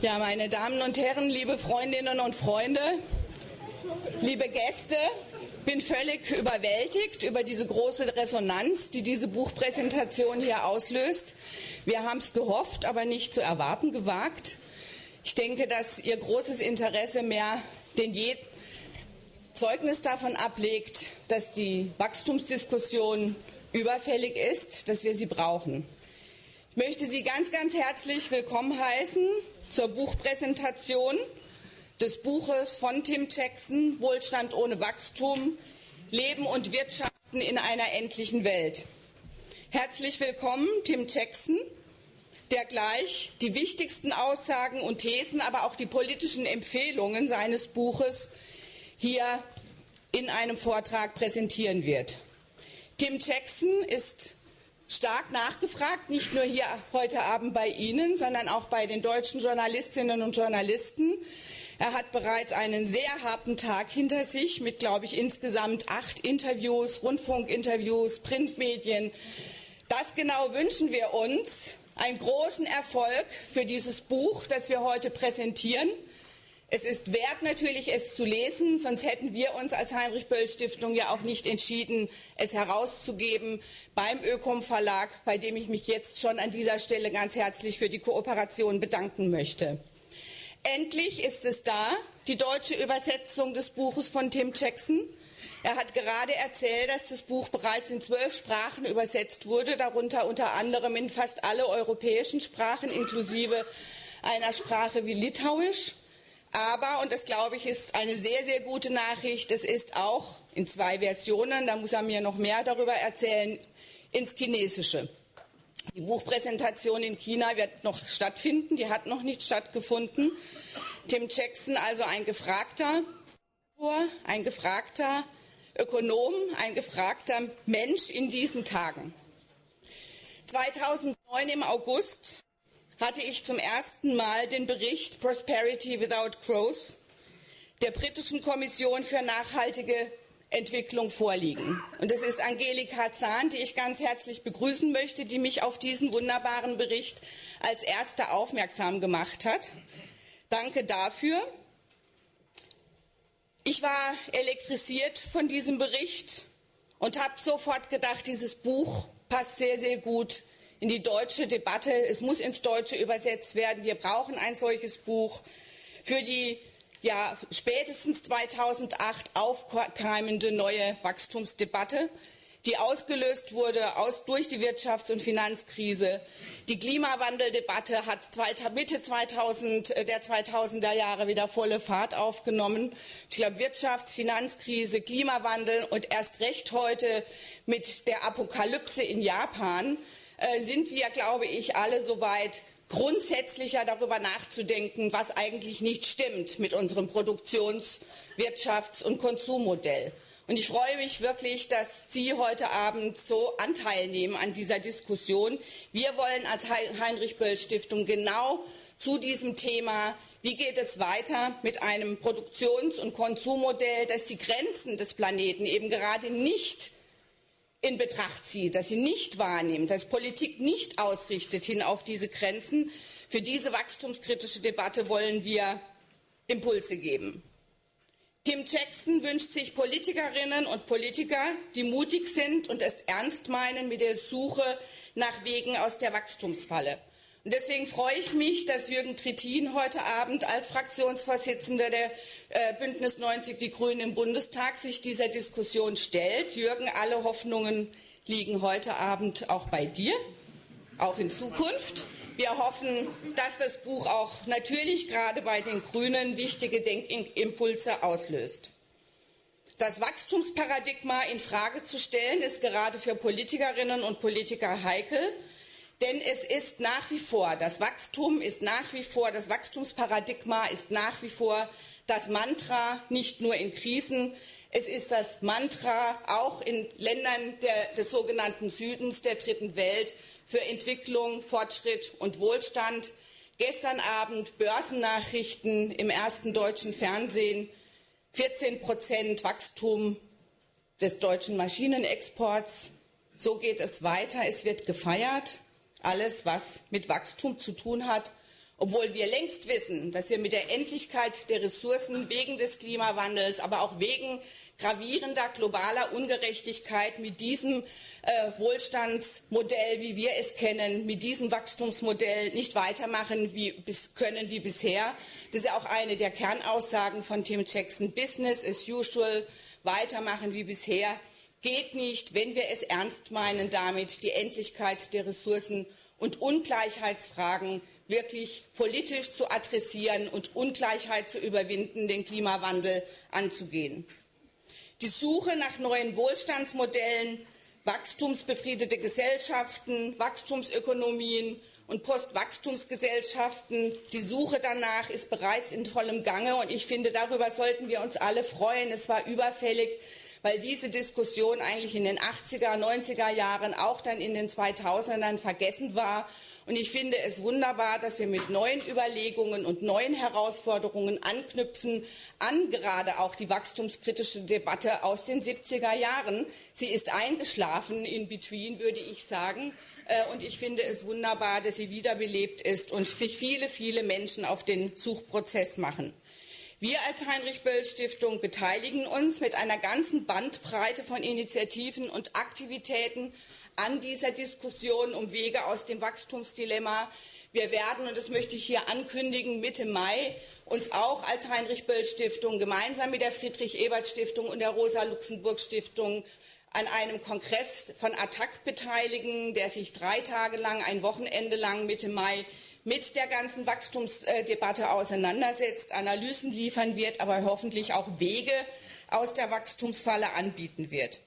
Ja, meine Damen und Herren, liebe Freundinnen und Freunde, liebe Gäste, bin völlig überwältigt über diese große Resonanz, die diese Buchpräsentation hier auslöst. Wir haben es gehofft, aber nicht zu erwarten gewagt. Ich denke, dass Ihr großes Interesse mehr denn je Zeugnis davon ablegt, dass die Wachstumsdiskussion überfällig ist, dass wir sie brauchen. Ich möchte Sie ganz, ganz herzlich willkommen heißen zur Buchpräsentation des Buches von Tim Jackson, Wohlstand ohne Wachstum, Leben und Wirtschaften in einer endlichen Welt. Herzlich willkommen, Tim Jackson, der gleich die wichtigsten Aussagen und Thesen, aber auch die politischen Empfehlungen seines Buches hier in einem Vortrag präsentieren wird. Tim Jackson ist stark nachgefragt, nicht nur hier heute Abend bei Ihnen, sondern auch bei den deutschen Journalistinnen und Journalisten. Er hat bereits einen sehr harten Tag hinter sich mit, glaube ich, insgesamt 8 Interviews, Rundfunkinterviews, Printmedien. Das genau wünschen wir uns. Einen großen Erfolg für dieses Buch, das wir heute präsentieren. Es ist wert natürlich, es zu lesen, sonst hätten wir uns als Heinrich-Böll-Stiftung ja auch nicht entschieden, es herauszugeben beim Ökom Verlag, bei dem ich mich jetzt schon an dieser Stelle ganz herzlich für die Kooperation bedanken möchte. Endlich ist es da, die deutsche Übersetzung des Buches von Tim Jackson. Er hat gerade erzählt, dass das Buch bereits in 12 Sprachen übersetzt wurde, darunter unter anderem in fast alle europäischen Sprachen, inklusive einer Sprache wie Litauisch. Aber, und das glaube ich ist eine sehr, sehr gute Nachricht, es ist auch in 2 Versionen, da muss er mir noch mehr darüber erzählen, ins Chinesische. Die Buchpräsentation in China wird noch stattfinden, die hat noch nicht stattgefunden. Tim Jackson, also ein gefragter Ökonom, ein gefragter Mensch in diesen Tagen. 2009 im August hatte ich zum ersten Mal den Bericht Prosperity Without Growth der britischen Kommission für nachhaltige Entwicklung vorliegen. Und es ist Angelika Zahn, die ich ganz herzlich begrüßen möchte, die mich auf diesen wunderbaren Bericht als erste aufmerksam gemacht hat. Danke dafür. Ich war elektrisiert von diesem Bericht und habe sofort gedacht, dieses Buch passt sehr, sehr gut in die deutsche Debatte. Es muss ins Deutsche übersetzt werden. Wir brauchen ein solches Buch für die spätestens 2008 aufkeimende neue Wachstumsdebatte, die ausgelöst wurde durch die Wirtschafts- und Finanzkrise. Die Klimawandeldebatte hat Mitte der 2000er Jahre wieder volle Fahrt aufgenommen. Ich glaube, Wirtschafts-, Finanzkrise, Klimawandel und erst recht heute mit der Apokalypse in Japan sind wir, glaube ich, alle soweit, grundsätzlicher darüber nachzudenken, was eigentlich nicht stimmt mit unserem Produktions-, Wirtschafts- und Konsummodell. Und ich freue mich wirklich, dass Sie heute Abend so Anteil nehmen an dieser Diskussion. Wir wollen als Heinrich-Böll-Stiftung genau zu diesem Thema, wie geht es weiter mit einem Produktions- und Konsummodell, das die Grenzen des Planeten eben gerade nicht in Betracht zieht, dass sie nicht wahrnimmt, dass Politik nicht ausrichtet hin auf diese Grenzen. Für diese wachstumskritische Debatte wollen wir Impulse geben. Tim Jackson wünscht sich Politikerinnen und Politiker, die mutig sind und es ernst meinen mit der Suche nach Wegen aus der Wachstumsfalle. Und deswegen freue ich mich, dass Jürgen Trittin heute Abend als Fraktionsvorsitzender der Bündnis 90 Die Grünen im Bundestag sich dieser Diskussion stellt. Jürgen, alle Hoffnungen liegen heute Abend auch bei dir, auch in Zukunft. Wir hoffen, dass das Buch auch natürlich gerade bei den Grünen wichtige Denkimpulse auslöst. Das Wachstumsparadigma in Frage zu stellen, ist gerade für Politikerinnen und Politiker heikel. Denn es ist nach wie vor, das Wachstumsparadigma ist nach wie vor das Mantra, nicht nur in Krisen, es ist das Mantra auch in Ländern des sogenannten Südens, der dritten Welt, für Entwicklung, Fortschritt und Wohlstand. Gestern Abend Börsennachrichten im ersten deutschen Fernsehen, 14% Wachstum des deutschen Maschinenexports. So geht es weiter, es wird gefeiert. Alles, was mit Wachstum zu tun hat. Obwohl wir längst wissen, dass wir mit der Endlichkeit der Ressourcen wegen des Klimawandels, aber auch wegen gravierender globaler Ungerechtigkeit mit diesem Wohlstandsmodell, wie wir es kennen, mit diesem Wachstumsmodell nicht weitermachen können wie bisher. Das ist ja auch eine der Kernaussagen von Tim Jackson. Business as usual, weitermachen wie bisher, geht nicht, wenn wir es ernst meinen, damit die Endlichkeit der Ressourcen und Ungleichheitsfragen wirklich politisch zu adressieren und Ungleichheit zu überwinden, den Klimawandel anzugehen. Die Suche nach neuen Wohlstandsmodellen, wachstumsbefriedete Gesellschaften, Wachstumsökonomien und Postwachstumsgesellschaften, die Suche danach ist bereits in vollem Gange und ich finde, darüber sollten wir uns alle freuen. Es war überfällig, weil diese Diskussion eigentlich in den 80er, 90er Jahren, auch dann in den 2000ern vergessen war. Und ich finde es wunderbar, dass wir mit neuen Überlegungen und neuen Herausforderungen anknüpfen an gerade auch die wachstumskritische Debatte aus den 70er Jahren. Sie ist eingeschlafen in between, würde ich sagen. Und ich finde es wunderbar, dass sie wiederbelebt ist und sich viele, viele Menschen auf den Suchprozess machen. Wir als Heinrich-Böll-Stiftung beteiligen uns mit einer ganzen Bandbreite von Initiativen und Aktivitäten an dieser Diskussion um Wege aus dem Wachstumsdilemma. Wir werden, und das möchte ich hier ankündigen, Mitte Mai uns auch als Heinrich-Böll-Stiftung gemeinsam mit der Friedrich-Ebert-Stiftung und der Rosa-Luxemburg-Stiftung an einem Kongress von ATTAC beteiligen, der sich 3 Tage lang, ein Wochenende lang Mitte Mai mit der ganzen Wachstumsdebatte auseinandersetzt, Analysen liefern wird, aber hoffentlich auch Wege aus der Wachstumsfalle anbieten wird.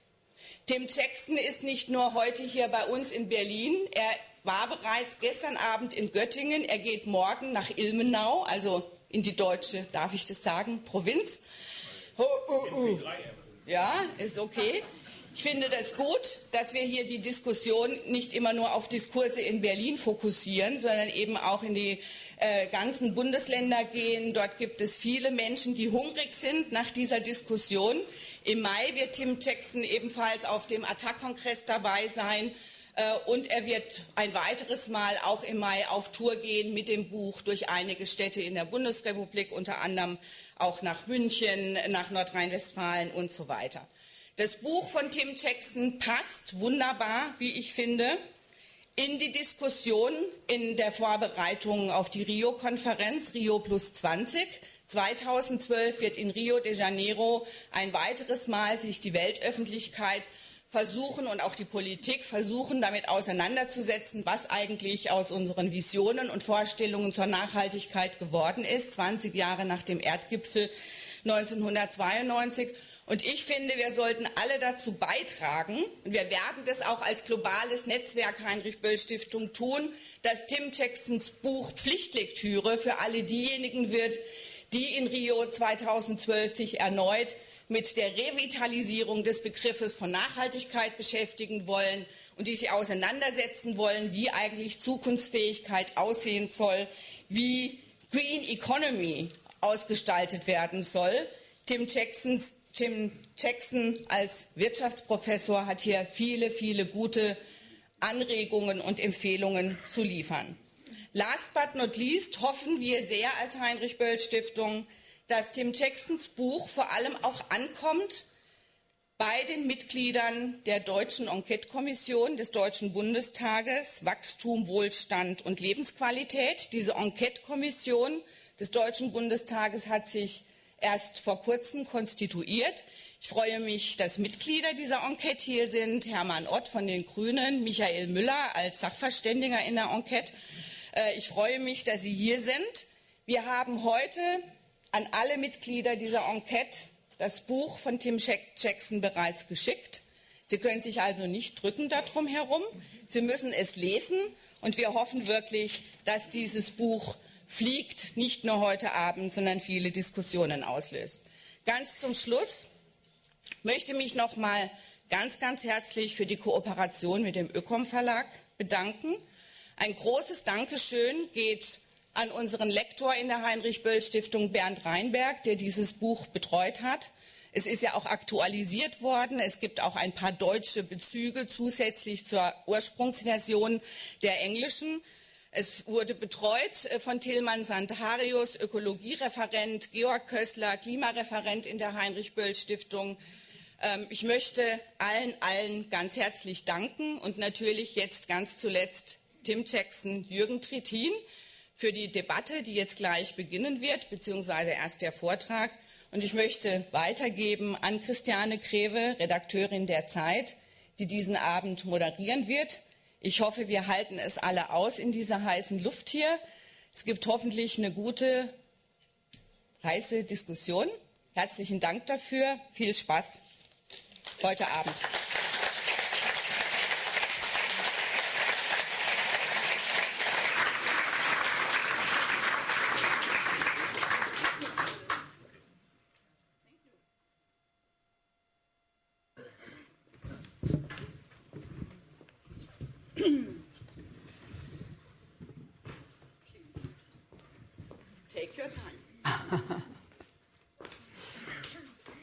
Tim Jackson ist nicht nur heute hier bei uns in Berlin, er war bereits gestern Abend in Göttingen, er geht morgen nach Ilmenau, also in die deutsche, darf ich das sagen, Provinz. Ja, ist okay. Ich finde das gut, dass wir hier die Diskussion nicht immer nur auf Diskurse in Berlin fokussieren, sondern eben auch in die ganzen Bundesländer gehen. Dort gibt es viele Menschen, die hungrig sind nach dieser Diskussion. Im Mai wird Tim Jackson ebenfalls auf dem ATTAC-Kongress dabei sein. Und er wird ein weiteres Mal auch im Mai auf Tour gehen mit dem Buch durch einige Städte in der Bundesrepublik, unter anderem auch nach München, nach Nordrhein-Westfalen und so weiter. Das Buch von Tim Jackson passt wunderbar, wie ich finde, in die Diskussion in der Vorbereitung auf die Rio-Konferenz, Rio plus 20. 2012 wird in Rio de Janeiro ein weiteres Mal sich die Weltöffentlichkeit versuchen und auch die Politik versuchen, damit auseinanderzusetzen, was eigentlich aus unseren Visionen und Vorstellungen zur Nachhaltigkeit geworden ist, 20 Jahre nach dem Erdgipfel 1992. Und ich finde, wir sollten alle dazu beitragen, und wir werden das auch als globales Netzwerk Heinrich-Böll-Stiftung tun, dass Tim Jacksons Buch Pflichtlektüre für alle diejenigen wird, die in Rio 2012 sich erneut mit der Revitalisierung des Begriffes von Nachhaltigkeit beschäftigen wollen und die sich auseinandersetzen wollen, wie eigentlich Zukunftsfähigkeit aussehen soll, wie Green Economy ausgestaltet werden soll. Tim Jackson als Wirtschaftsprofessor hat hier viele, viele gute Anregungen und Empfehlungen zu liefern. Last but not least hoffen wir sehr als Heinrich-Böll-Stiftung, dass Tim Jacksons Buch vor allem auch ankommt bei den Mitgliedern der Deutschen Enquete-Kommission des Deutschen Bundestages, Wachstum, Wohlstand und Lebensqualität. Diese Enquete-Kommission des Deutschen Bundestages hat sich erst vor kurzem konstituiert. Ich freue mich, dass Mitglieder dieser Enquete hier sind, Hermann Ott von den Grünen, Michael Müller als Sachverständiger in der Enquete. Ich freue mich, dass Sie hier sind. Wir haben heute an alle Mitglieder dieser Enquete das Buch von Tim Jackson bereits geschickt. Sie können sich also nicht drücken darum herum. Sie müssen es lesen und wir hoffen wirklich, dass dieses Buch fliegt, nicht nur heute Abend, sondern viele Diskussionen auslöst. Ganz zum Schluss möchte mich noch mal ganz, ganz herzlich für die Kooperation mit dem Ökom Verlag bedanken. Ein großes Dankeschön geht an unseren Lektor in der Heinrich-Böll-Stiftung, Bernd Reinberg, der dieses Buch betreut hat. Es ist ja auch aktualisiert worden. Es gibt auch ein paar deutsche Bezüge zusätzlich zur Ursprungsversion der englischen. Es wurde betreut von Tilman Santarius, Ökologiereferent, Georg Kössler, Klimareferent in der Heinrich-Böll-Stiftung. Ich möchte allen ganz herzlich danken und natürlich jetzt ganz zuletzt Tim Jackson, Jürgen Trittin für die Debatte, die jetzt gleich beginnen wird, beziehungsweise erst der Vortrag. Und ich möchte weitergeben an Christiane, Redakteurin der ZEIT, die diesen Abend moderieren wird. Ich hoffe, wir halten es alle aus in dieser heißen Luft hier. Es gibt hoffentlich eine gute, heiße Diskussion. Herzlichen Dank dafür. Viel Spaß heute Abend.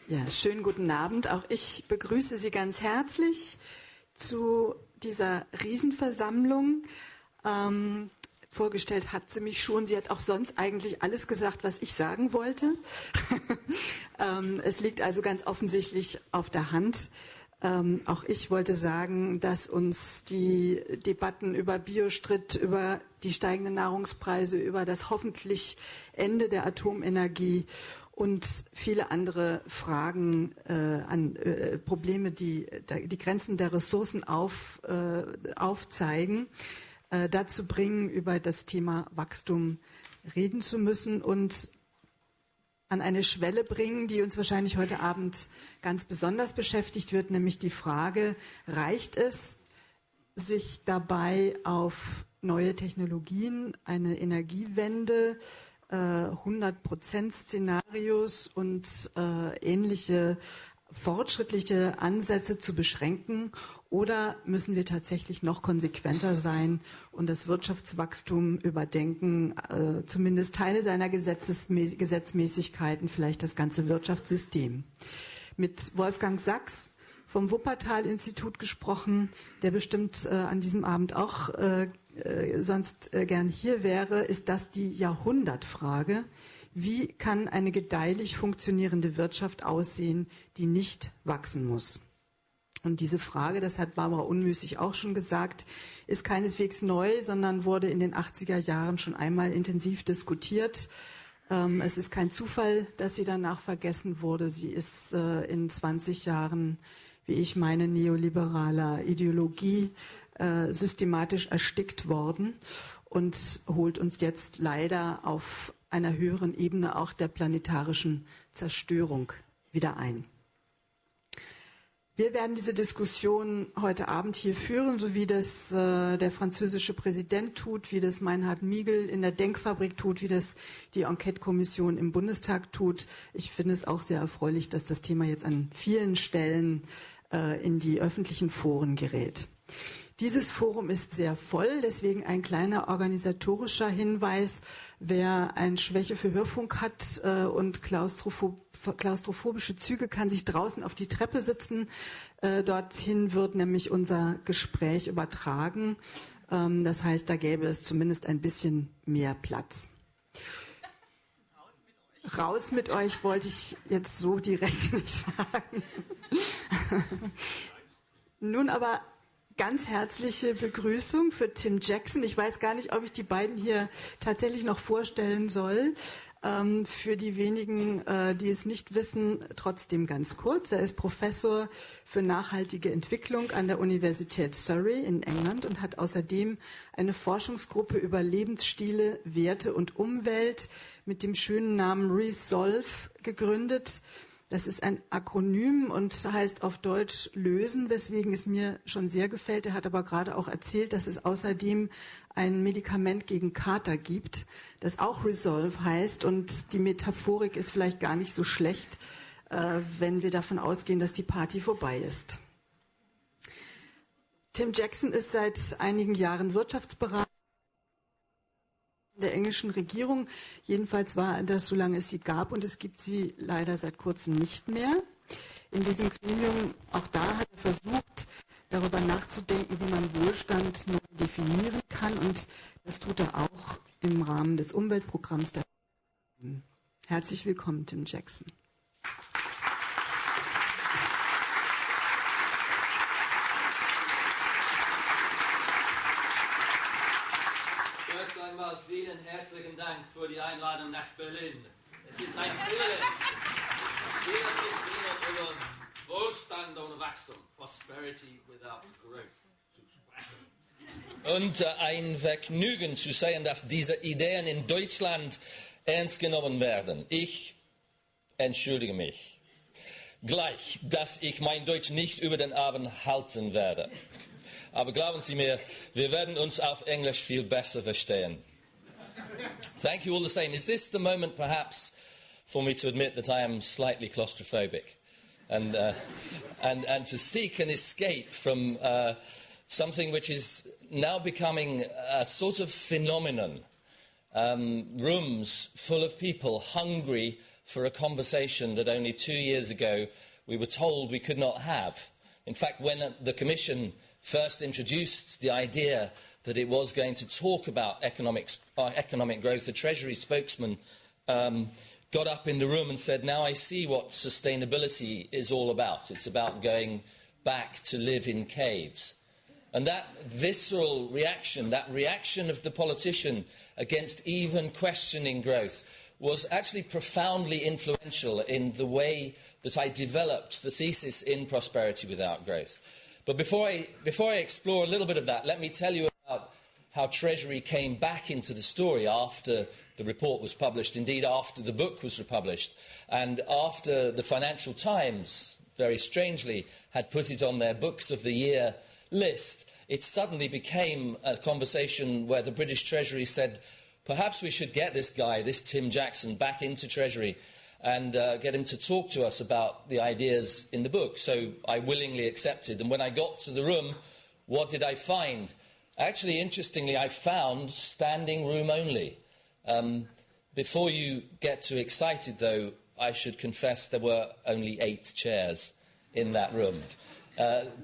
Ja, schönen guten Abend. Auch ich begrüße Sie ganz herzlich zu dieser Riesenversammlung. Vorgestellt hat sie mich schon. Sie hat auch sonst eigentlich alles gesagt, was ich sagen wollte. Es liegt also ganz offensichtlich auf der Hand. Auch ich wollte sagen, dass uns die Debatten über Biostritt, über die steigenden Nahrungspreise, über das hoffentlich Ende der Atomenergie und viele andere Fragen Probleme, die Grenzen der Ressourcen aufzeigen, dazu bringen, über das Thema Wachstum reden zu müssen und an eine Schwelle bringen, die uns wahrscheinlich heute Abend ganz besonders beschäftigt wird, nämlich die Frage, reicht es, sich dabei auf neue Technologien, eine Energiewende, 100%-Szenarios und ähnliche fortschrittliche Ansätze zu beschränken, oder müssen wir tatsächlich noch konsequenter sein und das Wirtschaftswachstum überdenken, zumindest Teile seiner Gesetzmäßigkeiten, vielleicht das ganze Wirtschaftssystem. Mit Wolfgang Sachs vom Wuppertal-Institut gesprochen, der bestimmt an diesem Abend auch sonst gern hier wäre, ist das die Jahrhundertfrage. Wie kann eine gedeihlich funktionierende Wirtschaft aussehen, die nicht wachsen muss? Und diese Frage, das hat Barbara Unmüßig auch schon gesagt, ist keineswegs neu, sondern wurde in den 80er Jahren schon einmal intensiv diskutiert. Es ist kein Zufall, dass sie danach vergessen wurde. Sie ist in 20 Jahren, wie ich meine, neoliberaler Ideologie systematisch erstickt worden und holt uns jetzt leider auf einer höheren Ebene auch der planetarischen Zerstörung wieder ein. Wir werden diese Diskussion heute Abend hier führen, so wie das der französische Präsident tut, wie das Meinhard Miegel in der Denkfabrik tut, wie das die Enquete-Kommission im Bundestag tut. Ich finde es auch sehr erfreulich, dass das Thema jetzt an vielen Stellen in die öffentlichen Foren gerät. Dieses Forum ist sehr voll, deswegen ein kleiner organisatorischer Hinweis. Wer eine Schwäche für Hörfunk hat und klaustrophobische Züge, kann sich draußen auf die Treppe sitzen. Dorthin wird nämlich unser Gespräch übertragen. Das heißt, da gäbe es zumindest ein bisschen mehr Platz. Raus mit euch wollte ich jetzt so direkt nicht sagen. Nun aber ganz herzliche Begrüßung für Tim Jackson. Ich weiß gar nicht, ob ich die beiden hier tatsächlich noch vorstellen soll. Für die wenigen, die es nicht wissen, trotzdem ganz kurz. Er ist Professor für nachhaltige Entwicklung an der Universität Surrey in England und hat außerdem eine Forschungsgruppe über Lebensstile, Werte und Umwelt mit dem schönen Namen Resolve gegründet. Das ist ein Akronym und heißt auf Deutsch lösen, weswegen es mir schon sehr gefällt. Er hat aber gerade auch erzählt, dass es außerdem ein Medikament gegen Kater gibt, das auch Resolve heißt. Und die Metaphorik ist vielleicht gar nicht so schlecht, wenn wir davon ausgehen, dass die Party vorbei ist. Tim Jackson ist seit einigen Jahren Wirtschaftsberater der englischen Regierung. Jedenfalls war das, solange es sie gab, und es gibt sie leider seit kurzem nicht mehr. In diesem Gremium, auch da hat er versucht, darüber nachzudenken, wie man Wohlstand neu definieren kann. Und das tut er auch im Rahmen des Umweltprogramms der Grünen. Herzlich willkommen, Tim Jackson. Erst einmal vielen herzlichen Dank für die Einladung nach Berlin. Es ist ein Privileg, hier mit Ihnen über Wohlstand ohne Wachstum, Prosperity without Growth, zu sprechen. Und ein Vergnügen zu sehen, dass diese Ideen in Deutschland ernst genommen werden. Ich entschuldige mich gleich, dass ich mein Deutsch nicht über den Abend halten werde. Aber glauben Sie mir, wir werden uns auf Englisch viel besser verstehen. Thank you all the same. Is this the moment, perhaps, for me to admit that I am slightly claustrophobic and to seek an escape from something which is now becoming a sort of phenomenon. Rooms full of people hungry for a conversation that only 2 years ago we were told we could not have. In fact, when the Commission first introduced the idea that it was going to talk about economic growth, the Treasury spokesman got up in the room and said, now I see what sustainability is all about. It's about going back to live in caves. And that visceral reaction, that reaction of the politician against even questioning growth, was actually profoundly influential in the way that I developed the thesis in Prosperity Without Growth. But before I explore a little bit of that, let me tell you about how Treasury came back into the story after the report was published, indeed after the book was republished, and after the Financial Times, very strangely, had put it on their Books of the Year list. It suddenly became a conversation where the British Treasury said, perhaps we should get this guy, this Tim Jackson, back into Treasury and get him to talk to us about the ideas in the book. So I willingly accepted. And when I got to the room, what did I find? Actually, interestingly, I found standing room only. Before you get too excited, though, I should confess there were only 8 chairs in that room.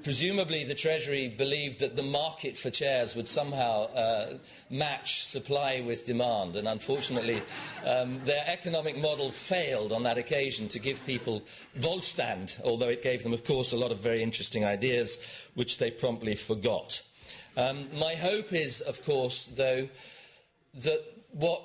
Presumably the Treasury believed that the market for chairs would somehow match supply with demand, and unfortunately their economic model failed on that occasion to give people Wohlstand, although it gave them, of course, a lot of very interesting ideas which they promptly forgot. My hope is, of course, though, that what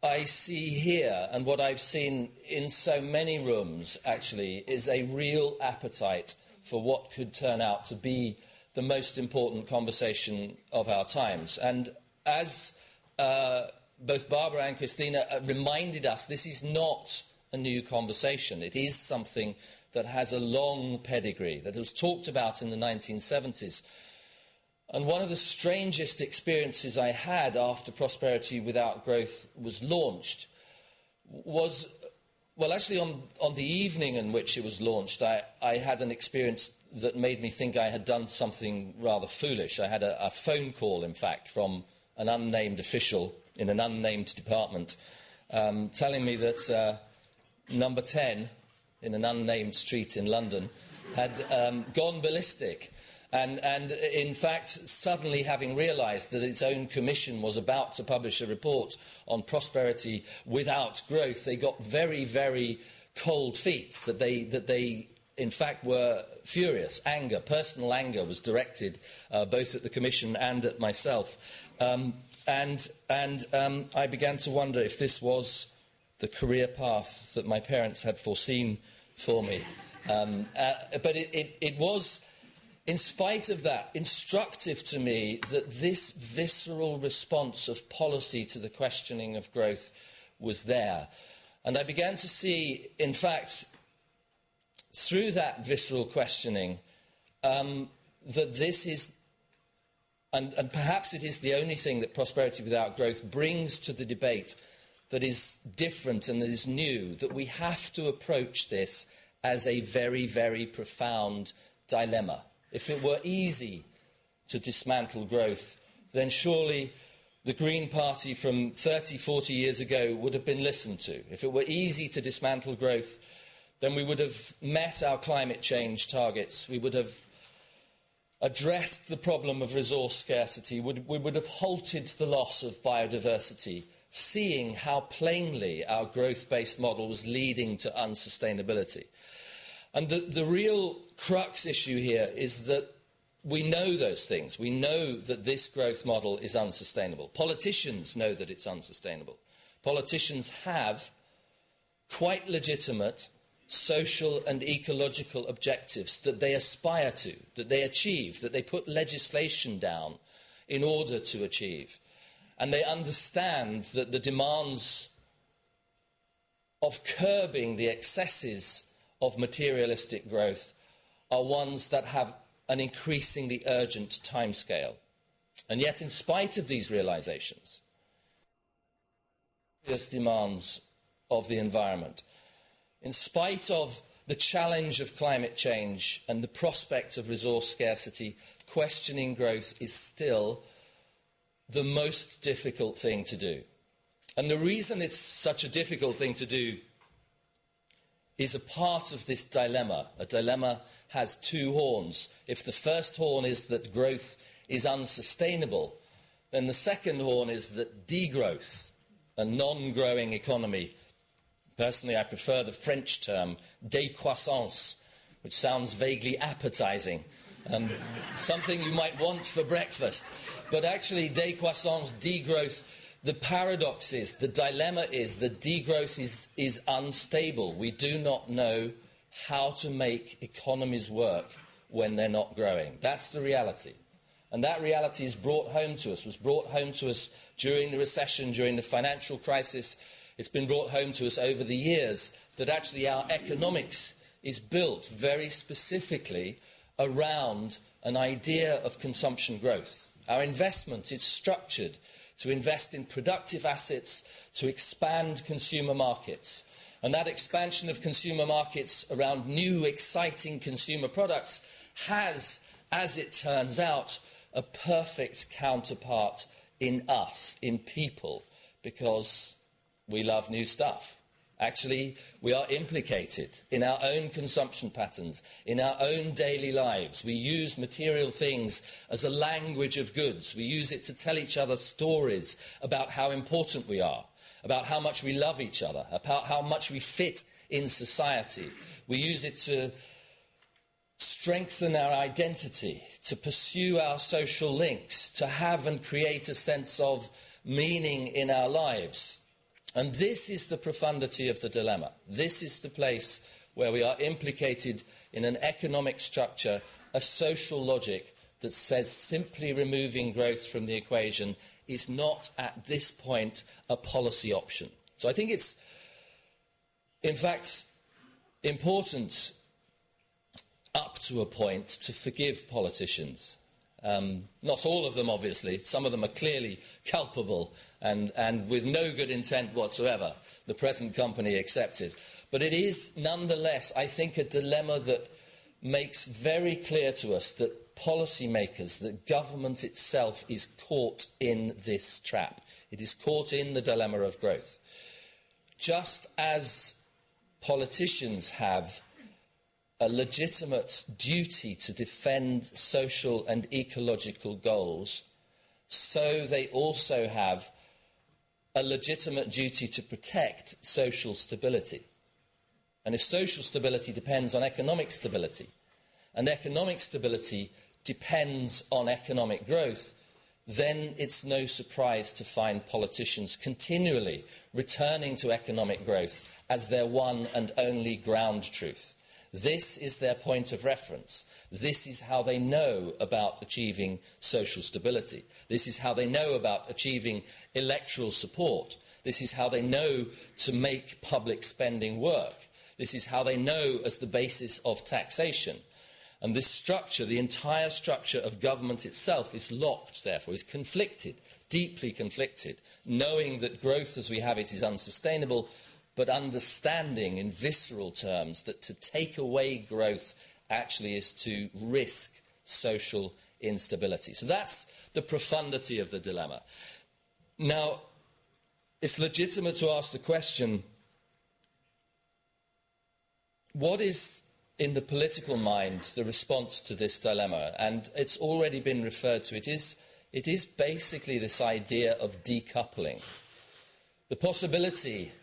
I see here and what I've seen in so many rooms, actually, is a real appetite for what could turn out to be the most important conversation of our times. And as both Barbara and Christina reminded us, this is not a new conversation. It is something that has a long pedigree, that was talked about in the 1970s. And one of the strangest experiences I had after Prosperity Without Growth was launched was, well, actually on the evening in which it was launched, I had an experience that made me think I had done something rather foolish. I had a phone call, in fact, from an unnamed official in an unnamed department telling me that number 10 in an unnamed street in London had gone ballistic. And in fact, suddenly having realised that its own commission was about to publish a report on prosperity without growth, they got very, very cold feet, that they in fact were furious. Anger, personal anger was directed both at the commission and at myself. And I began to wonder if this was the career path that my parents had foreseen for me. But it was, in spite of that, instructive to me that this visceral response of policy to the questioning of growth was there. And I began to see, in fact, through that visceral questioning, that this is, and perhaps it is the only thing that Prosperity Without Growth brings to the debate that is different and that is new, that we have to approach this as a very, very profound dilemma. If it were easy to dismantle growth, then surely the Green Party from 30, 40 years ago would have been listened to. If it were easy to dismantle growth, then we would have met our climate change targets. We would have addressed the problem of resource scarcity, we would have halted the loss of biodiversity, seeing how plainly our growth-based model was leading to unsustainability. And the real crux issue here is that we know those things. We know that this growth model is unsustainable. Politicians know that it's unsustainable. Politicians have quite legitimate social and ecological objectives that they aspire to, that they achieve, that they put legislation down in order to achieve. And they understand that the demands of curbing the excesses of materialistic growth are ones that have an increasingly urgent timescale. And yet, in spite of these realizations, serious demands of the environment, in spite of the challenge of climate change and the prospect of resource scarcity, questioning growth is still the most difficult thing to do. And the reason it's such a difficult thing to do is a part of this dilemma. A dilemma has two horns. If the first horn is that growth is unsustainable, then the second horn is that degrowth, a non-growing economy. Personally, I prefer the French term décroissance, which sounds vaguely appetizing, something you might want for breakfast. But actually, décroissance, degrowth, the paradox is, the dilemma is that degrowth is unstable. We do not know how to make economies work when they're not growing. That's the reality. And that reality is brought home to us, was brought home to us during the recession, during the financial crisis. It's been brought home to us over the years that actually our economics is built very specifically around an idea of consumption growth. Our investment is structured to invest in productive assets, to expand consumer markets. And that expansion of consumer markets around new, exciting consumer products has, as it turns out, a perfect counterpart in us, in people, because we love new stuff. Actually, we are implicated in our own consumption patterns, in our own daily lives. We use material things as a language of goods. We use it to tell each other stories about how important we are, about how much we love each other, about how much we fit in society. We use it to strengthen our identity, to pursue our social links, to have and create a sense of meaning in our lives. And this is the profundity of the dilemma. This is the place where we are implicated in an economic structure, a social logic that says simply removing growth from the equation is not, at this point, a policy option. So I think it's, in fact, important up to a point to forgive politicians. Not all of them, obviously. Some of them are clearly culpable and with no good intent whatsoever, the present company accepted. But it is nonetheless, I think, a dilemma that makes very clear to us that policymakers, that government itself is caught in this trap. It is caught in the dilemma of growth. Just as politicians have a legitimate duty to defend social and ecological goals, so they also have a legitimate duty to protect social stability. And if social stability depends on economic stability, and economic stability depends on economic growth, then it's no surprise to find politicians continually returning to economic growth as their one and only ground truth. This is their point of reference. This is how they know about achieving social stability. This is how they know about achieving electoral support. This is how they know to make public spending work. This is how they know as the basis of taxation. And this structure, the entire structure of government itself, is locked, therefore, is conflicted, deeply conflicted, knowing that growth as we have it is unsustainable, but understanding in visceral terms that to take away growth actually is to risk social instability. So that's the profundity of the dilemma. Now, it's legitimate to ask the question, what is in the political mind, the response to this dilemma, and it's already been referred to. It is basically this idea of decoupling. The possibility,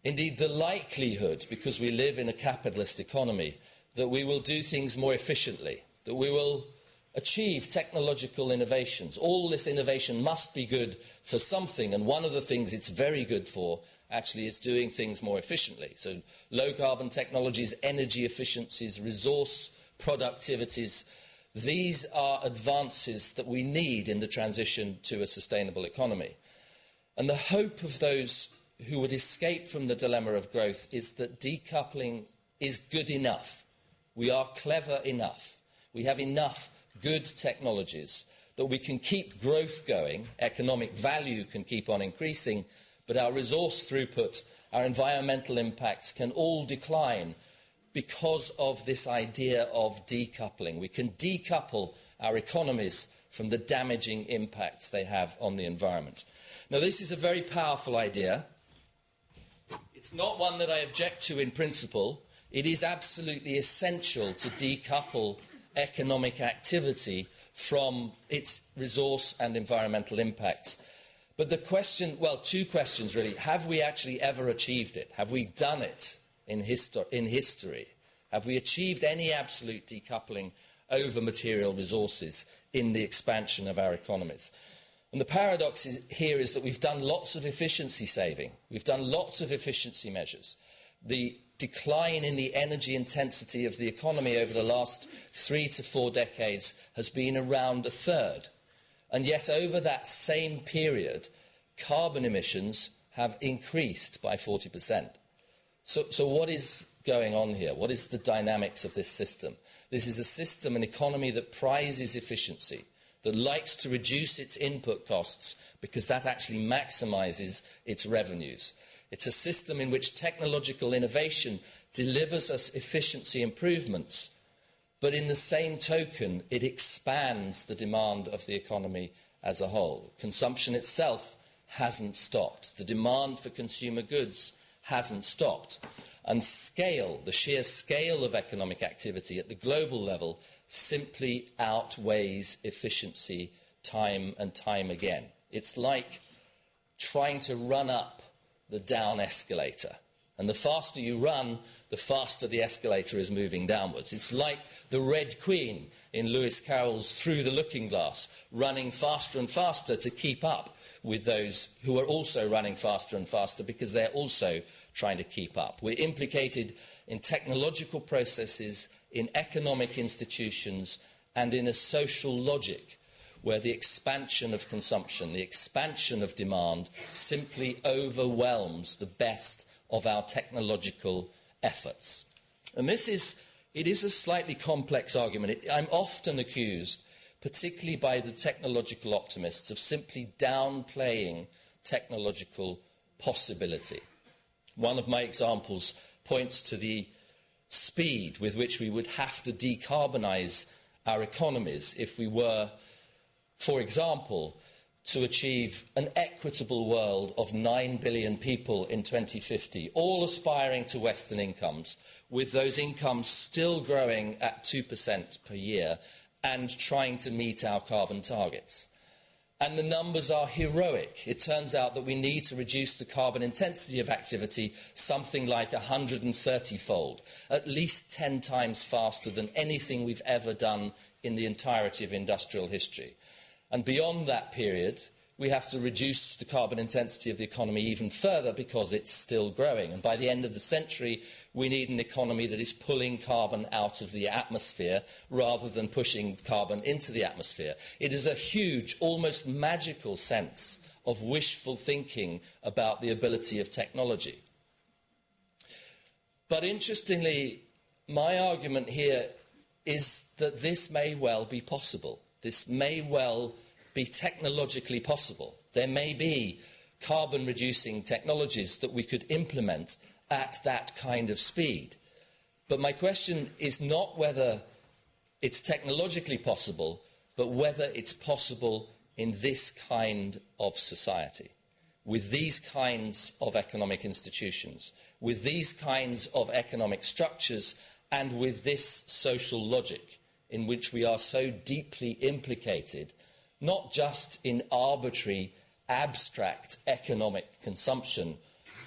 indeed the likelihood, because we live in a capitalist economy, that we will do things more efficiently, that we will achieve technological innovations. All this innovation must be good for something, and one of the things it's very good for actually is doing things more efficiently. So low-carbon technologies, energy efficiencies, resource productivities, these are advances that we need in the transition to a sustainable economy. And the hope of those who would escape from the dilemma of growth is that decoupling is good enough. We are clever enough. We have enough good technologies that we can keep growth going, economic value can keep on increasing, but our resource throughput, our environmental impacts can all decline because of this idea of decoupling. We can decouple our economies from the damaging impacts they have on the environment. Now, this is a very powerful idea. It's not one that I object to in principle. It is absolutely essential to decouple economic activity from its resource and environmental impacts. But the question, well, two questions really. Have we actually ever achieved it? Have we done it in history? Have we achieved any absolute decoupling over material resources in the expansion of our economies? And the paradox here is that we've done lots of efficiency saving. We've done lots of efficiency measures. The decline in the energy intensity of the economy over the last 3 to 4 decades has been around a third. And yet, over that same period, carbon emissions have increased by 40%. So what is going on here? What is the dynamics of this system? This is a system, an economy that prizes efficiency, that likes to reduce its input costs because that actually maximises its revenues. It's a system in which technological innovation delivers us efficiency improvements, but in the same token, it expands the demand of the economy as a whole. Consumption itself hasn't stopped. The demand for consumer goods hasn't stopped. And scale, the sheer scale of economic activity at the global level, simply outweighs efficiency time and time again. It's like trying to run up the down escalator. And the faster you run, the faster the escalator is moving downwards. It's like the Red Queen in Lewis Carroll's Through the Looking Glass, running faster and faster to keep up with those who are also running faster and faster because they're also trying to keep up. We're implicated in technological processes, in economic institutions, and in a social logic where the expansion of consumption, the expansion of demand simply overwhelms the best of our technological efforts. And it is a slightly complex argument. I'm often accused, particularly by the technological optimists, of simply downplaying technological possibility. One of my examples points to the speed with which we would have to decarbonise our economies if we were, for example, to achieve an equitable world of 9 billion people in 2050, all aspiring to Western incomes, with those incomes still growing at 2% per year and trying to meet our carbon targets. And the numbers are heroic. It turns out that we need to reduce the carbon intensity of activity something like 130-fold, at least 10 times faster than anything we've ever done in the entirety of industrial history. And beyond that period, we have to reduce the carbon intensity of the economy even further because it's still growing. And by the end of the century, we need an economy that is pulling carbon out of the atmosphere rather than pushing carbon into the atmosphere. It is a huge, almost magical sense of wishful thinking about the ability of technology. But interestingly, my argument here is that this may well be possible. This may well be technologically possible. There may be carbon-reducing technologies that we could implement at that kind of speed. But my question is not whether it's technologically possible, but whether it's possible in this kind of society, with these kinds of economic institutions, with these kinds of economic structures, and with this social logic in which we are so deeply implicated, not just in arbitrary, abstract economic consumption,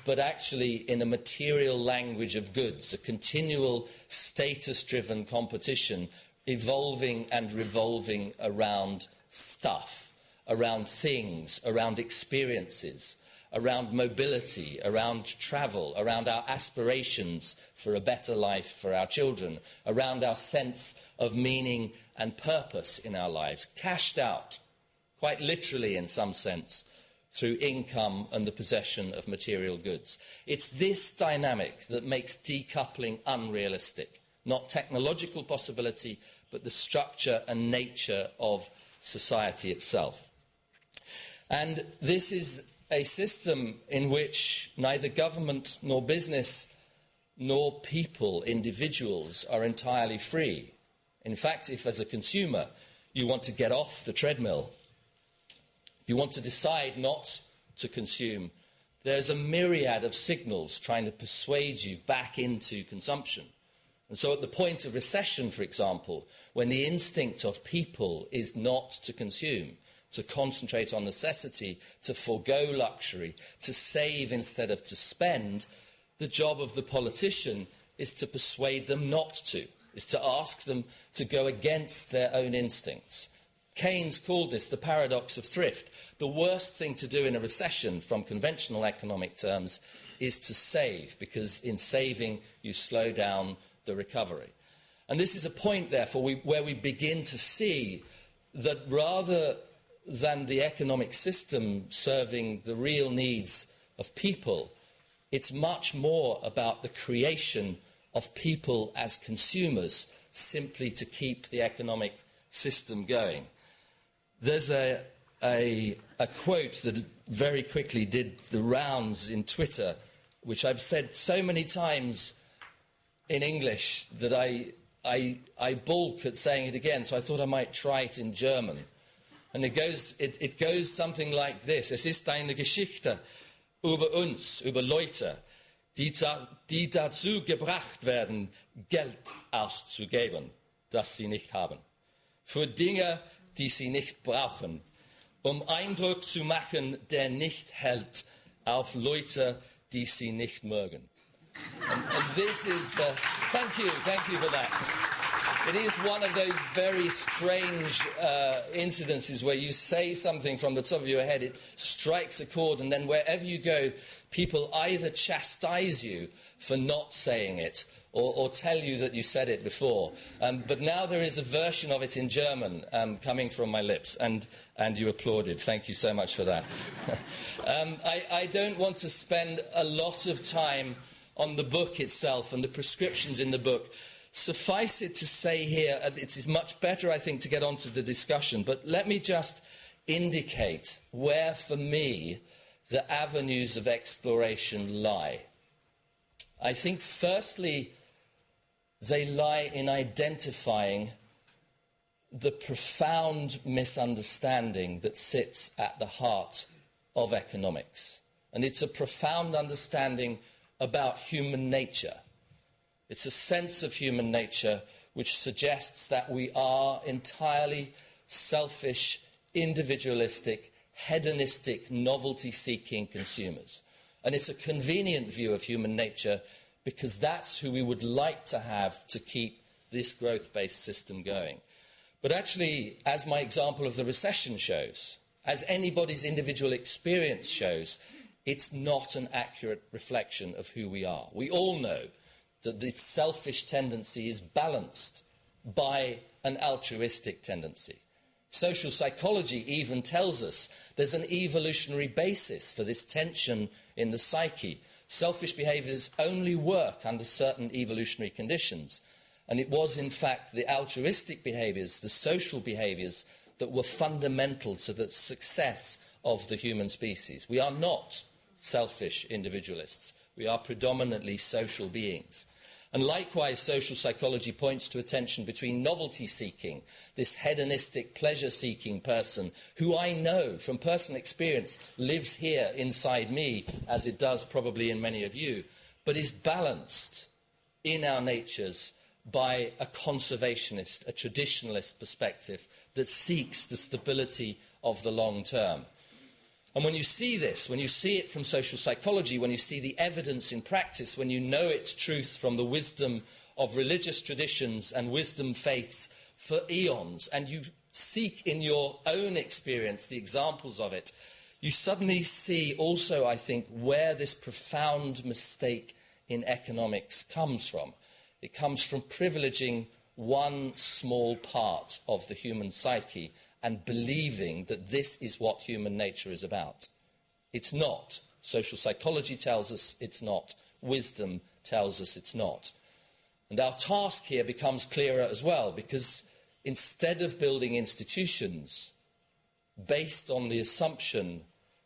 but actually in a material language of goods, a continual status-driven competition evolving and revolving around stuff, around things, around experiences, around mobility, around travel, around our aspirations for a better life for our children, around our sense of meaning and purpose in our lives, cashed out, quite literally in some sense, through income and the possession of material goods. It's this dynamic that makes decoupling unrealistic, not technological possibility, but the structure and nature of society itself. And this is a system in which neither government nor business nor people, individuals, are entirely free. In fact, if as a consumer you want to get off the treadmill, you want to decide not to consume, there's a myriad of signals trying to persuade you back into consumption. And so at the point of recession, for example, when the instinct of people is not to consume, to concentrate on necessity, to forego luxury, to save instead of to spend, the job of the politician is to persuade them not to, is to ask them to go against their own instincts. Keynes called this the paradox of thrift. The worst thing to do in a recession, from conventional economic terms, is to save, because in saving you slow down the recovery. And this is a point, therefore, where we begin to see that rather than the economic system serving the real needs of people, it's much more about the creation of people as consumers, simply to keep the economic system going. There's a quote that very quickly did the rounds in Twitter, which I've said so many times in English that I balk at saying it again, so I thought I might try it in German. And it goes something like this. Es ist eine Geschichte über uns, über Leute, die dazu gebracht werden, Geld auszugeben, das sie nicht haben. Für Dinge, die sie nicht brauchen, Eindruck zu machen, der nicht hält auf Leute, die sie nicht mögen. And this is the... Thank you for that. It is one of those very strange incidences where you say something from the top of your head, it strikes a chord, and then wherever you go, people either chastise you for not saying it, or tell you that you said it before. But now there is a version of it in German coming from my lips, and you applauded. Thank you so much for that. I don't want to spend a lot of time on the book itself and the prescriptions in the book. Suffice it to say here, it is much better, I think, to get on to the discussion, but let me just indicate where, for me, the avenues of exploration lie. I think, firstly, they lie in identifying the profound misunderstanding that sits at the heart of economics. And it's a profound understanding about human nature. It's a sense of human nature which suggests that we are entirely selfish, individualistic, hedonistic, novelty-seeking consumers. And it's a convenient view of human nature because that's who we would like to have to keep this growth-based system going. But actually, as my example of the recession shows, as anybody's individual experience shows, it's not an accurate reflection of who we are. We all know that the selfish tendency is balanced by an altruistic tendency. Social psychology even tells us there's an evolutionary basis for this tension in the psyche. Selfish behaviours only work under certain evolutionary conditions. And it was, in fact, the altruistic behaviours, the social behaviours, that were fundamental to the success of the human species. We are not selfish individualists. We are predominantly social beings. And likewise, social psychology points to a tension between novelty-seeking, this hedonistic, pleasure-seeking person, who I know from personal experience lives here inside me, as it does probably in many of you, but is balanced in our natures by a conservationist, a traditionalist perspective that seeks the stability of the long term. And when you see this, when you see it from social psychology, when you see the evidence in practice, when you know its truth from the wisdom of religious traditions and wisdom faiths for eons, and you seek in your own experience the examples of it, you suddenly see also, I think, where this profound mistake in economics comes from. It comes from privileging one small part of the human psyche and believing that this is what human nature is about. It's not. Social psychology tells us it's not. Wisdom tells us it's not. And our task here becomes clearer as well, because instead of building institutions based on the assumption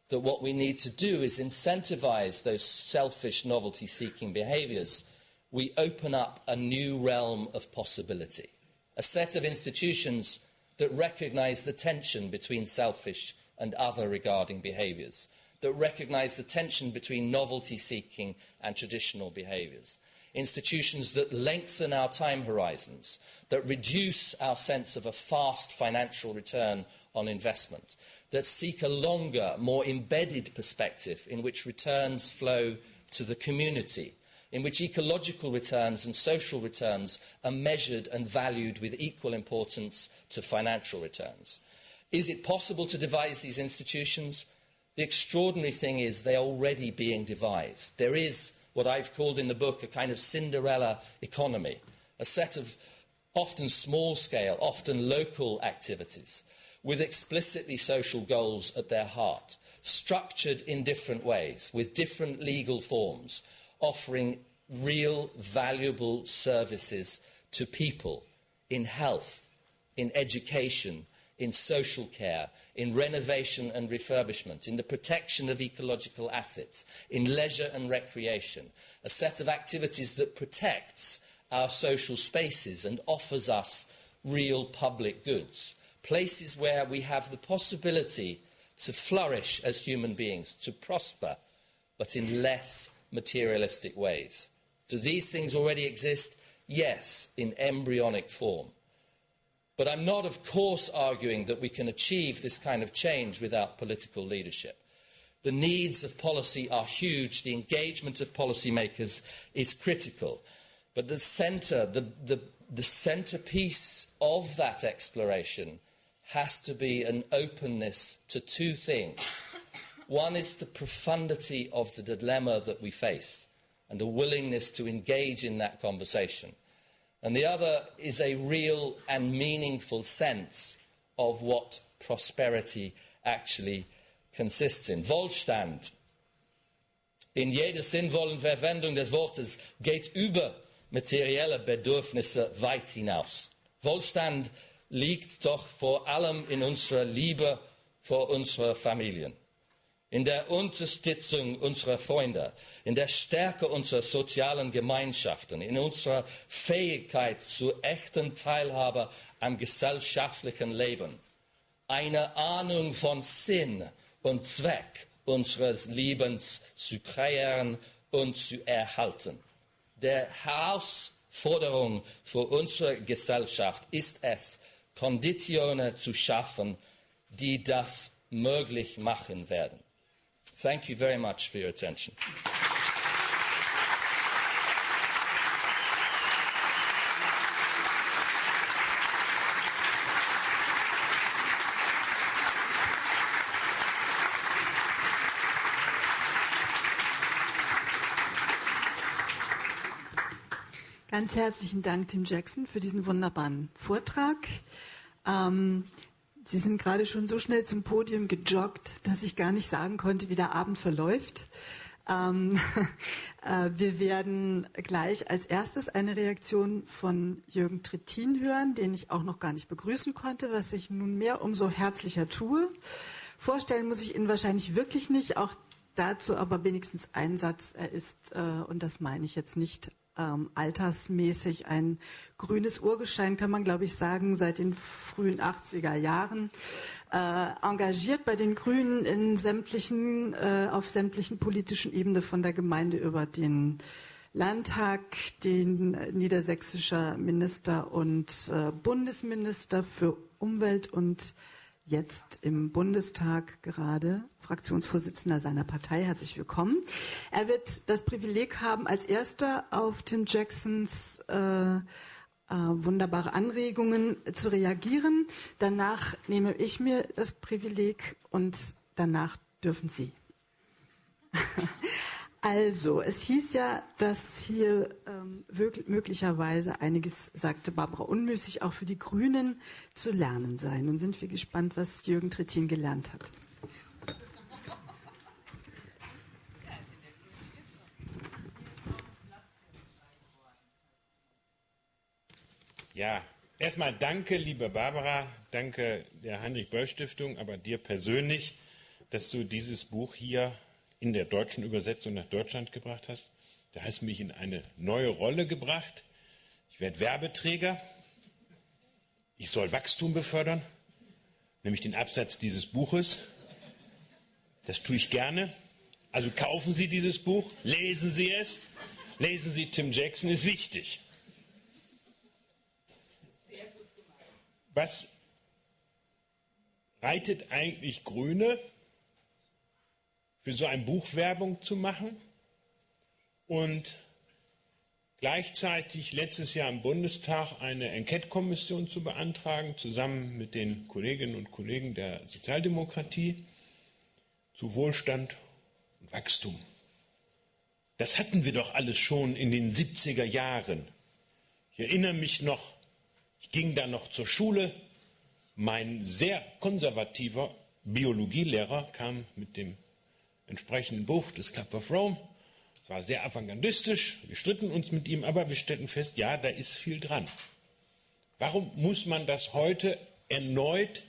that what we need to do is incentivize those selfish novelty-seeking behaviours, we open up a new realm of possibility, a set of institutions that recognise the tension between selfish and other regarding behaviours, that recognise the tension between novelty-seeking and traditional behaviours, institutions that lengthen our time horizons, that reduce our sense of a fast financial return on investment, that seek a longer, more embedded perspective in which returns flow to the community, in which ecological returns and social returns are measured and valued with equal importance to financial returns. Is it possible to devise these institutions? The extraordinary thing is they are already being devised. There is what I've called in the book a kind of Cinderella economy, a set of often small-scale, often local activities with explicitly social goals at their heart, structured in different ways, with different legal forms, offering real, valuable services to people in health, in education, in social care, in renovation and refurbishment, in the protection of ecological assets, in leisure and recreation, a set of activities that protects our social spaces and offers us real public goods, places where we have the possibility to flourish as human beings, to prosper, but in less materialistic ways. Do these things already exist? Yes, in embryonic form. But I'm not, of course, arguing that we can achieve this kind of change without political leadership. The needs of policy are huge. The engagement of policymakers is critical. But the centrepiece of that exploration has to be an openness to two things. One is the profundity of the dilemma that we face and a willingness to engage in that conversation. And the other is a real and meaningful sense of what prosperity actually consists in. Wohlstand, in jeder sinnvollen Verwendung des Wortes, geht über materielle Bedürfnisse weit hinaus. Wohlstand liegt doch vor allem in unserer Liebe vor unsere Familien, in der Unterstützung unserer Freunde, in der Stärke unserer sozialen Gemeinschaften, in unserer Fähigkeit zur echten Teilhabe am gesellschaftlichen Leben, eine Ahnung von Sinn und Zweck unseres Lebens zu kreieren und zu erhalten. Der Herausforderung für unsere Gesellschaft ist es, Konditionen zu schaffen, die das möglich machen werden. Thank you very much for your attention. Ganz herzlichen Dank, Tim Jackson, für diesen wunderbaren Vortrag. Sie sind gerade schon so schnell zum Podium gejoggt, dass ich gar nicht sagen konnte, wie der Abend verläuft. Wir werden gleich als erstes eine Reaktion von Jürgen Trittin hören, den ich auch noch gar nicht begrüßen konnte, was ich nunmehr umso herzlicher tue. Vorstellen muss ich Ihnen wahrscheinlich wirklich nicht, auch dazu aber wenigstens einen Satz. Er ist, und das meine ich jetzt nicht altersmäßig, ein grünes Urgestein, kann man glaube ich sagen, seit den frühen 80er Jahren, engagiert bei den Grünen in auf sämtlichen politischen Ebenen, von der Gemeinde über den Landtag, den niedersächsischer Minister und Bundesminister für Umwelt und jetzt im Bundestag gerade Fraktionsvorsitzender seiner Partei. Herzlich willkommen. Er wird das Privileg haben, als Erster auf Tim Jacksons wunderbare Anregungen zu reagieren. Danach nehme ich mir das Privileg und danach dürfen Sie. Also, es hieß ja, dass hier möglicherweise einiges, sagte Barbara Unmüßig, auch für die Grünen zu lernen sei. Nun sind wir gespannt, was Jürgen Trittin gelernt hat. Ja, erstmal danke, liebe Barbara, danke der Heinrich-Böll-Stiftung, aber dir persönlich, dass du dieses Buch hier in der deutschen Übersetzung nach Deutschland gebracht hast. Da hast du mich in eine neue Rolle gebracht. Ich werde Werbeträger. Ich soll Wachstum befördern, nämlich den Absatz dieses Buches. Das tue ich gerne. Also kaufen Sie dieses Buch, lesen Sie es. Lesen Sie Tim Jackson, ist wichtig. Was reitet eigentlich Grüne, für so ein Buch Werbung zu machen und gleichzeitig letztes Jahr im Bundestag eine Enquete-Kommission zu beantragen, zusammen mit den Kolleginnen und Kollegen der Sozialdemokratie, zu Wohlstand und Wachstum. Das hatten wir doch alles schon in den 70er Jahren. Ich erinnere mich noch, ich ging da noch zur Schule, mein sehr konservativer Biologielehrer kam mit dem entsprechenden Buch des Club of Rome. Es war sehr avantgardistisch, wir stritten uns mit ihm, aber wir stellten fest, ja, da ist viel dran. Warum muss man das heute erneut,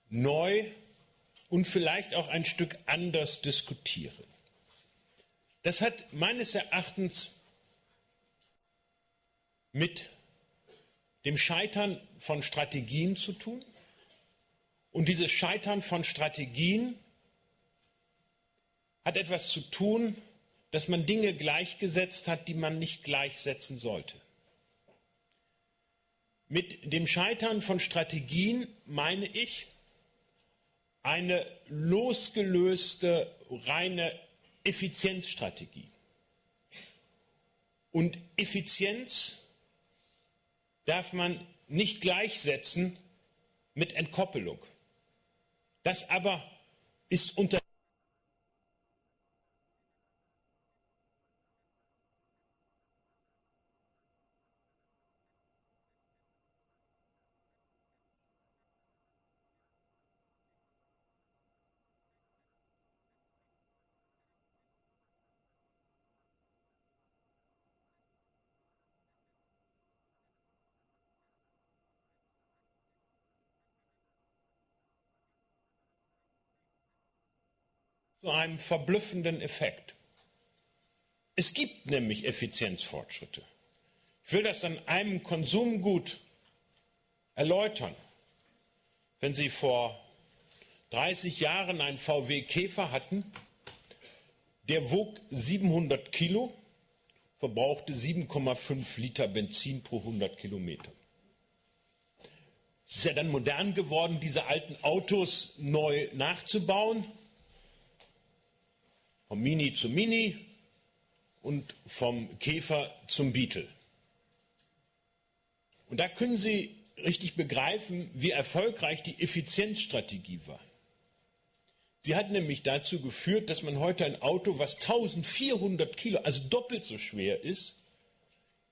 neu und vielleicht auch ein Stück anders diskutieren? Das hat meines Erachtens mit dem Scheitern von Strategien zu tun. Und dieses Scheitern von Strategien hat etwas zu tun, dass man Dinge gleichgesetzt hat, die man nicht gleichsetzen sollte. Mit dem Scheitern von Strategien meine ich eine losgelöste, reine Effizienzstrategie. Und Effizienz darf man nicht gleichsetzen mit Entkoppelung. Das aber ist unter zu einem verblüffenden Effekt. Es gibt nämlich Effizienzfortschritte. Ich will das an einem Konsumgut erläutern. Wenn Sie vor 30 Jahren einen VW Käfer hatten, der wog 700 Kilo, verbrauchte 7,5 Liter Benzin pro 100 Kilometer. Es ist ja dann modern geworden, diese alten Autos neu nachzubauen. Vom Mini zum Mini und vom Käfer zum Beetle. Und da können Sie richtig begreifen, wie erfolgreich die Effizienzstrategie war. Sie hat nämlich dazu geführt, dass man heute ein Auto, was 1400 Kilo, also doppelt so schwer ist,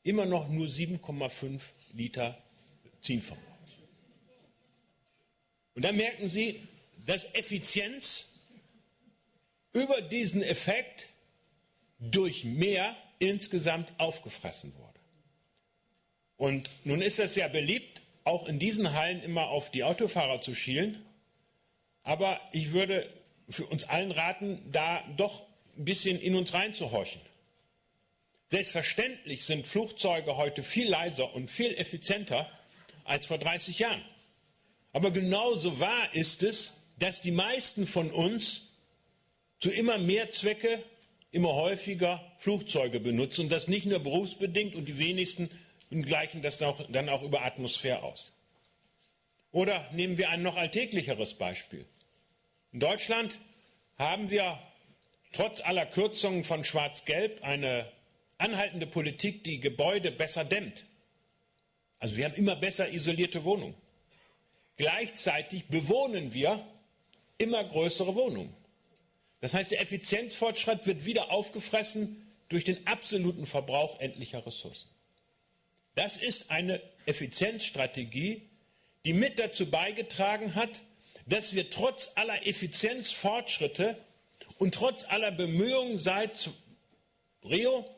immer noch nur 7,5 Liter Benzin verbraucht. Und da merken Sie, dass Effizienz über diesen Effekt durch mehr insgesamt aufgefressen wurde. Und nun ist es ja beliebt, auch in diesen Hallen immer auf die Autofahrer zu schielen. Aber ich würde für uns allen raten, da doch ein bisschen in uns reinzuhorchen. Selbstverständlich sind Flugzeuge heute viel leiser und viel effizienter als vor 30 Jahren. Aber genauso wahr ist es, dass die meisten von uns zu immer mehr Zwecke immer häufiger Flugzeuge benutzen und das nicht nur berufsbedingt und die wenigsten gleichen das dann auch über Atmosphäre aus. Oder nehmen wir ein noch alltäglicheres Beispiel. In Deutschland haben wir trotz aller Kürzungen von Schwarz-Gelb eine anhaltende Politik, die Gebäude besser dämmt. Also wir haben immer besser isolierte Wohnungen. Gleichzeitig bewohnen wir immer größere Wohnungen. Das heißt, der Effizienzfortschritt wird wieder aufgefressen durch den absoluten Verbrauch endlicher Ressourcen. Das ist eine Effizienzstrategie, die mit dazu beigetragen hat, dass wir trotz aller Effizienzfortschritte und trotz aller Bemühungen seit Rio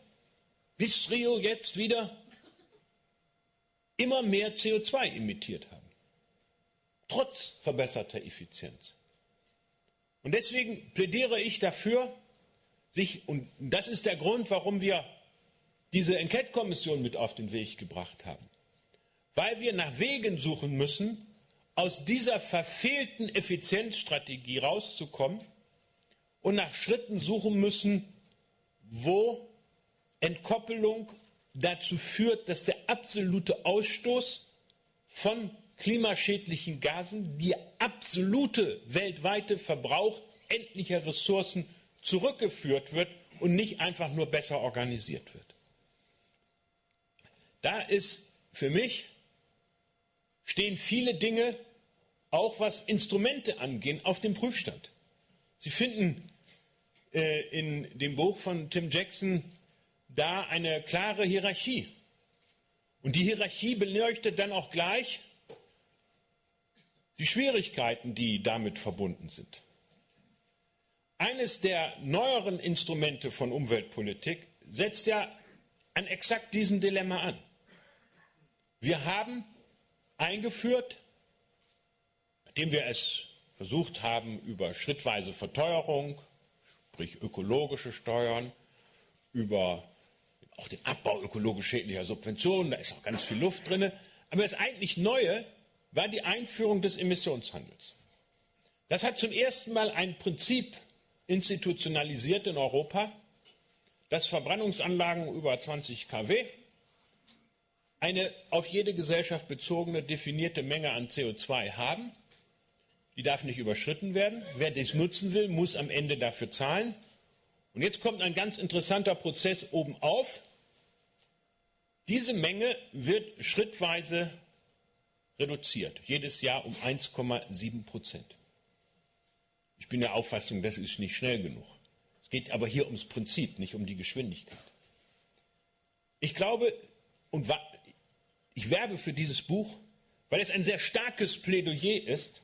bis Rio jetzt wieder immer mehr CO2 emittiert haben. Trotz verbesserter Effizienz. Und deswegen plädiere ich dafür, und das ist der Grund, warum wir diese Enquete-Kommission mit auf den Weg gebracht haben, weil wir nach Wegen suchen müssen, aus dieser verfehlten Effizienzstrategie rauszukommen und nach Schritten suchen müssen, wo Entkoppelung dazu führt, dass der absolute Ausstoß von klimaschädlichen Gasen, der absolute weltweite Verbrauch endlicher Ressourcen zurückgeführt wird und nicht einfach nur besser organisiert wird. Da ist für mich, stehen viele Dinge, auch was Instrumente angehen, auf dem Prüfstand. Sie finden in dem Buch von Tim Jackson da eine klare Hierarchie. Und die Hierarchie beleuchtet dann auch gleich die Schwierigkeiten, die damit verbunden sind. Eines der neueren Instrumente von Umweltpolitik setzt ja an exakt diesem Dilemma an. Wir haben eingeführt, nachdem wir es versucht haben, über schrittweise Verteuerung, sprich ökologische Steuern, über auch den Abbau ökologisch schädlicher Subventionen, da ist auch ganz viel Luft drin. Aber das eigentlich Neue war die Einführung des Emissionshandels. Das hat zum ersten Mal ein Prinzip institutionalisiert in Europa, dass Verbrennungsanlagen über 20 kW eine auf jede Gesellschaft bezogene definierte Menge an CO2 haben. Die darf nicht überschritten werden. Wer dies nutzen will, muss am Ende dafür zahlen. Und jetzt kommt ein ganz interessanter Prozess obenauf. Diese Menge wird schrittweise reduziert, jedes Jahr um 1,7%. Ich bin der Auffassung, das ist nicht schnell genug. Es geht aber hier ums Prinzip, nicht um die Geschwindigkeit. Ich glaube, und ich werbe für dieses Buch, weil es ein sehr starkes Plädoyer ist,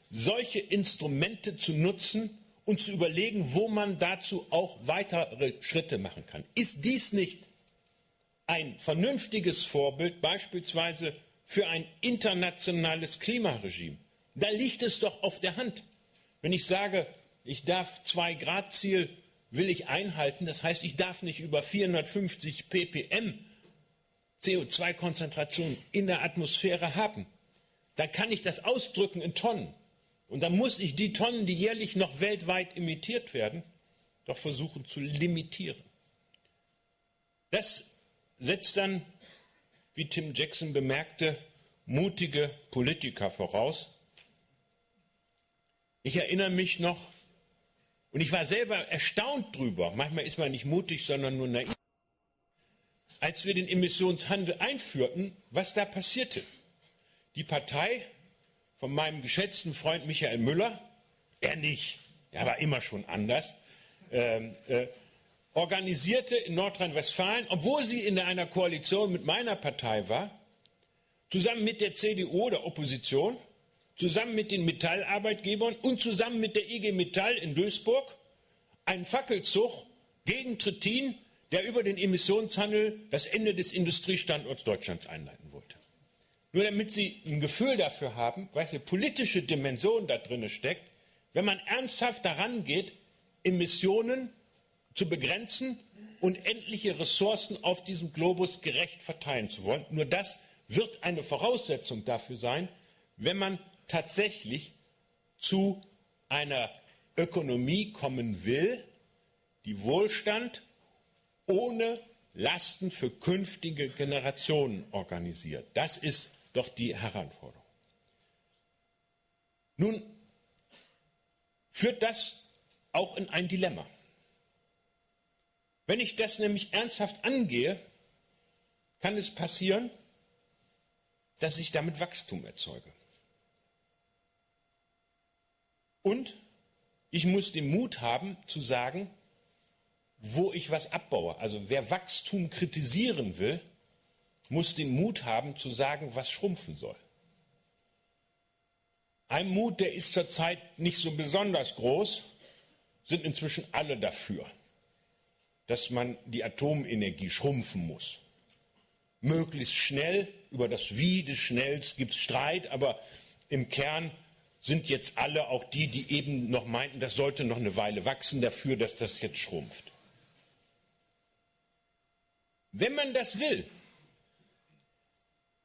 solche Instrumente zu nutzen und zu überlegen, wo man dazu auch weitere Schritte machen kann. Ist dies nicht ein vernünftiges Vorbild, beispielsweise für ein internationales Klimaregime? Da liegt es doch auf der Hand. Wenn ich sage, ich darf 2-Grad-Ziel will ich einhalten, das heißt, ich darf nicht über 450 ppm CO2-Konzentration in der Atmosphäre haben. Dann kann ich das ausdrücken in Tonnen. Und dann muss ich die Tonnen, die jährlich noch weltweit emittiert werden, doch versuchen zu limitieren. Das setzt dann, wie Tim Jackson bemerkte, mutige Politiker voraus. Ich erinnere mich noch, und ich war selber erstaunt drüber, manchmal ist man nicht mutig, sondern nur naiv, als wir den Emissionshandel einführten, was da passierte. Die Partei von meinem geschätzten Freund Michael Müller, er nicht, er war immer schon anders, organisierte in Nordrhein-Westfalen, obwohl sie in einer Koalition mit meiner Partei war, zusammen mit der CDU, der Opposition, zusammen mit den Metallarbeitgebern und zusammen mit der IG Metall in Duisburg einen Fackelzug gegen Trittin, der über den Emissionshandel das Ende des Industriestandorts Deutschlands einleiten wollte. Nur damit Sie ein Gefühl dafür haben, welche politische Dimension da drin steckt, wenn man ernsthaft daran geht, Emissionen zu begrenzen und endliche Ressourcen auf diesem Globus gerecht verteilen zu wollen. Nur das wird eine Voraussetzung dafür sein, wenn man tatsächlich zu einer Ökonomie kommen will, die Wohlstand ohne Lasten für künftige Generationen organisiert. Das ist doch die Herausforderung. Nun führt das auch in ein Dilemma. Wenn ich das nämlich ernsthaft angehe, kann es passieren, dass ich damit Wachstum erzeuge. Und ich muss den Mut haben zu sagen, wo ich was abbaue. Also wer Wachstum kritisieren will, muss den Mut haben zu sagen, was schrumpfen soll. Ein Mut, der ist zurzeit nicht so besonders groß, sind inzwischen alle dafür, dass man die Atomenergie schrumpfen muss. Möglichst schnell, über das Wie des Schnells gibt es Streit, aber im Kern sind jetzt alle, auch die, die eben noch meinten, das sollte noch eine Weile wachsen, dafür, dass das jetzt schrumpft. Wenn man das will,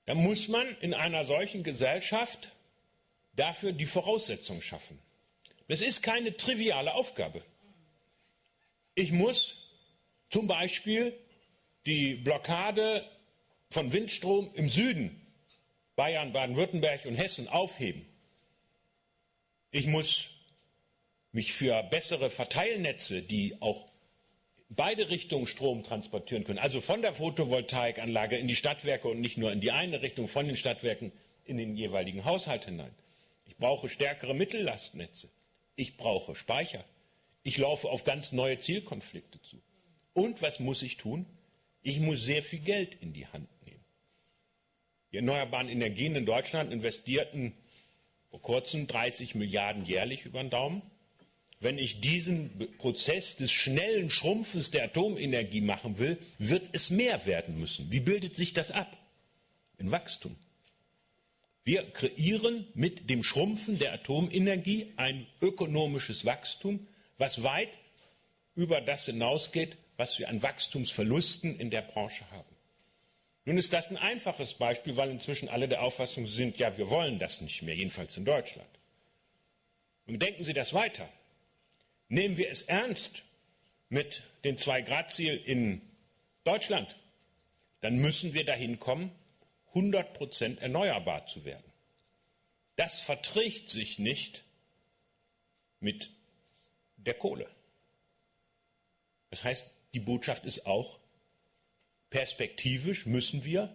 dann muss man in einer solchen Gesellschaft dafür die Voraussetzungen schaffen. Das ist keine triviale Aufgabe. Ich muss zum Beispiel die Blockade von Windstrom im Süden, Bayern, Baden-Württemberg und Hessen, aufheben. Ich muss mich für bessere Verteilnetze, die auch beide Richtungen Strom transportieren können, also von der Photovoltaikanlage in die Stadtwerke und nicht nur in die eine Richtung, von den Stadtwerken in den jeweiligen Haushalt hinein. Ich brauche stärkere Mittellastnetze. Ich brauche Speicher. Ich laufe auf ganz neue Zielkonflikte zu. Und was muss ich tun? Ich muss sehr viel Geld in die Hand nehmen. Die erneuerbaren Energien in Deutschland investierten vor kurzem 30 Milliarden jährlich über den Daumen. Wenn ich diesen Prozess des schnellen Schrumpfens der Atomenergie machen will, wird es mehr werden müssen. Wie bildet sich das ab? In Wachstum. Wir kreieren mit dem Schrumpfen der Atomenergie ein ökonomisches Wachstum, was weit über das hinausgeht, was wir an Wachstumsverlusten in der Branche haben. Nun ist das ein einfaches Beispiel, weil inzwischen alle der Auffassung sind, ja, wir wollen das nicht mehr, jedenfalls in Deutschland. Und denken Sie das weiter. Nehmen wir es ernst mit dem 2-Grad-Ziel in Deutschland, dann müssen wir dahin kommen, 100% erneuerbar zu werden. Das verträgt sich nicht mit der Kohle. Das heißt, die Botschaft ist auch, perspektivisch müssen wir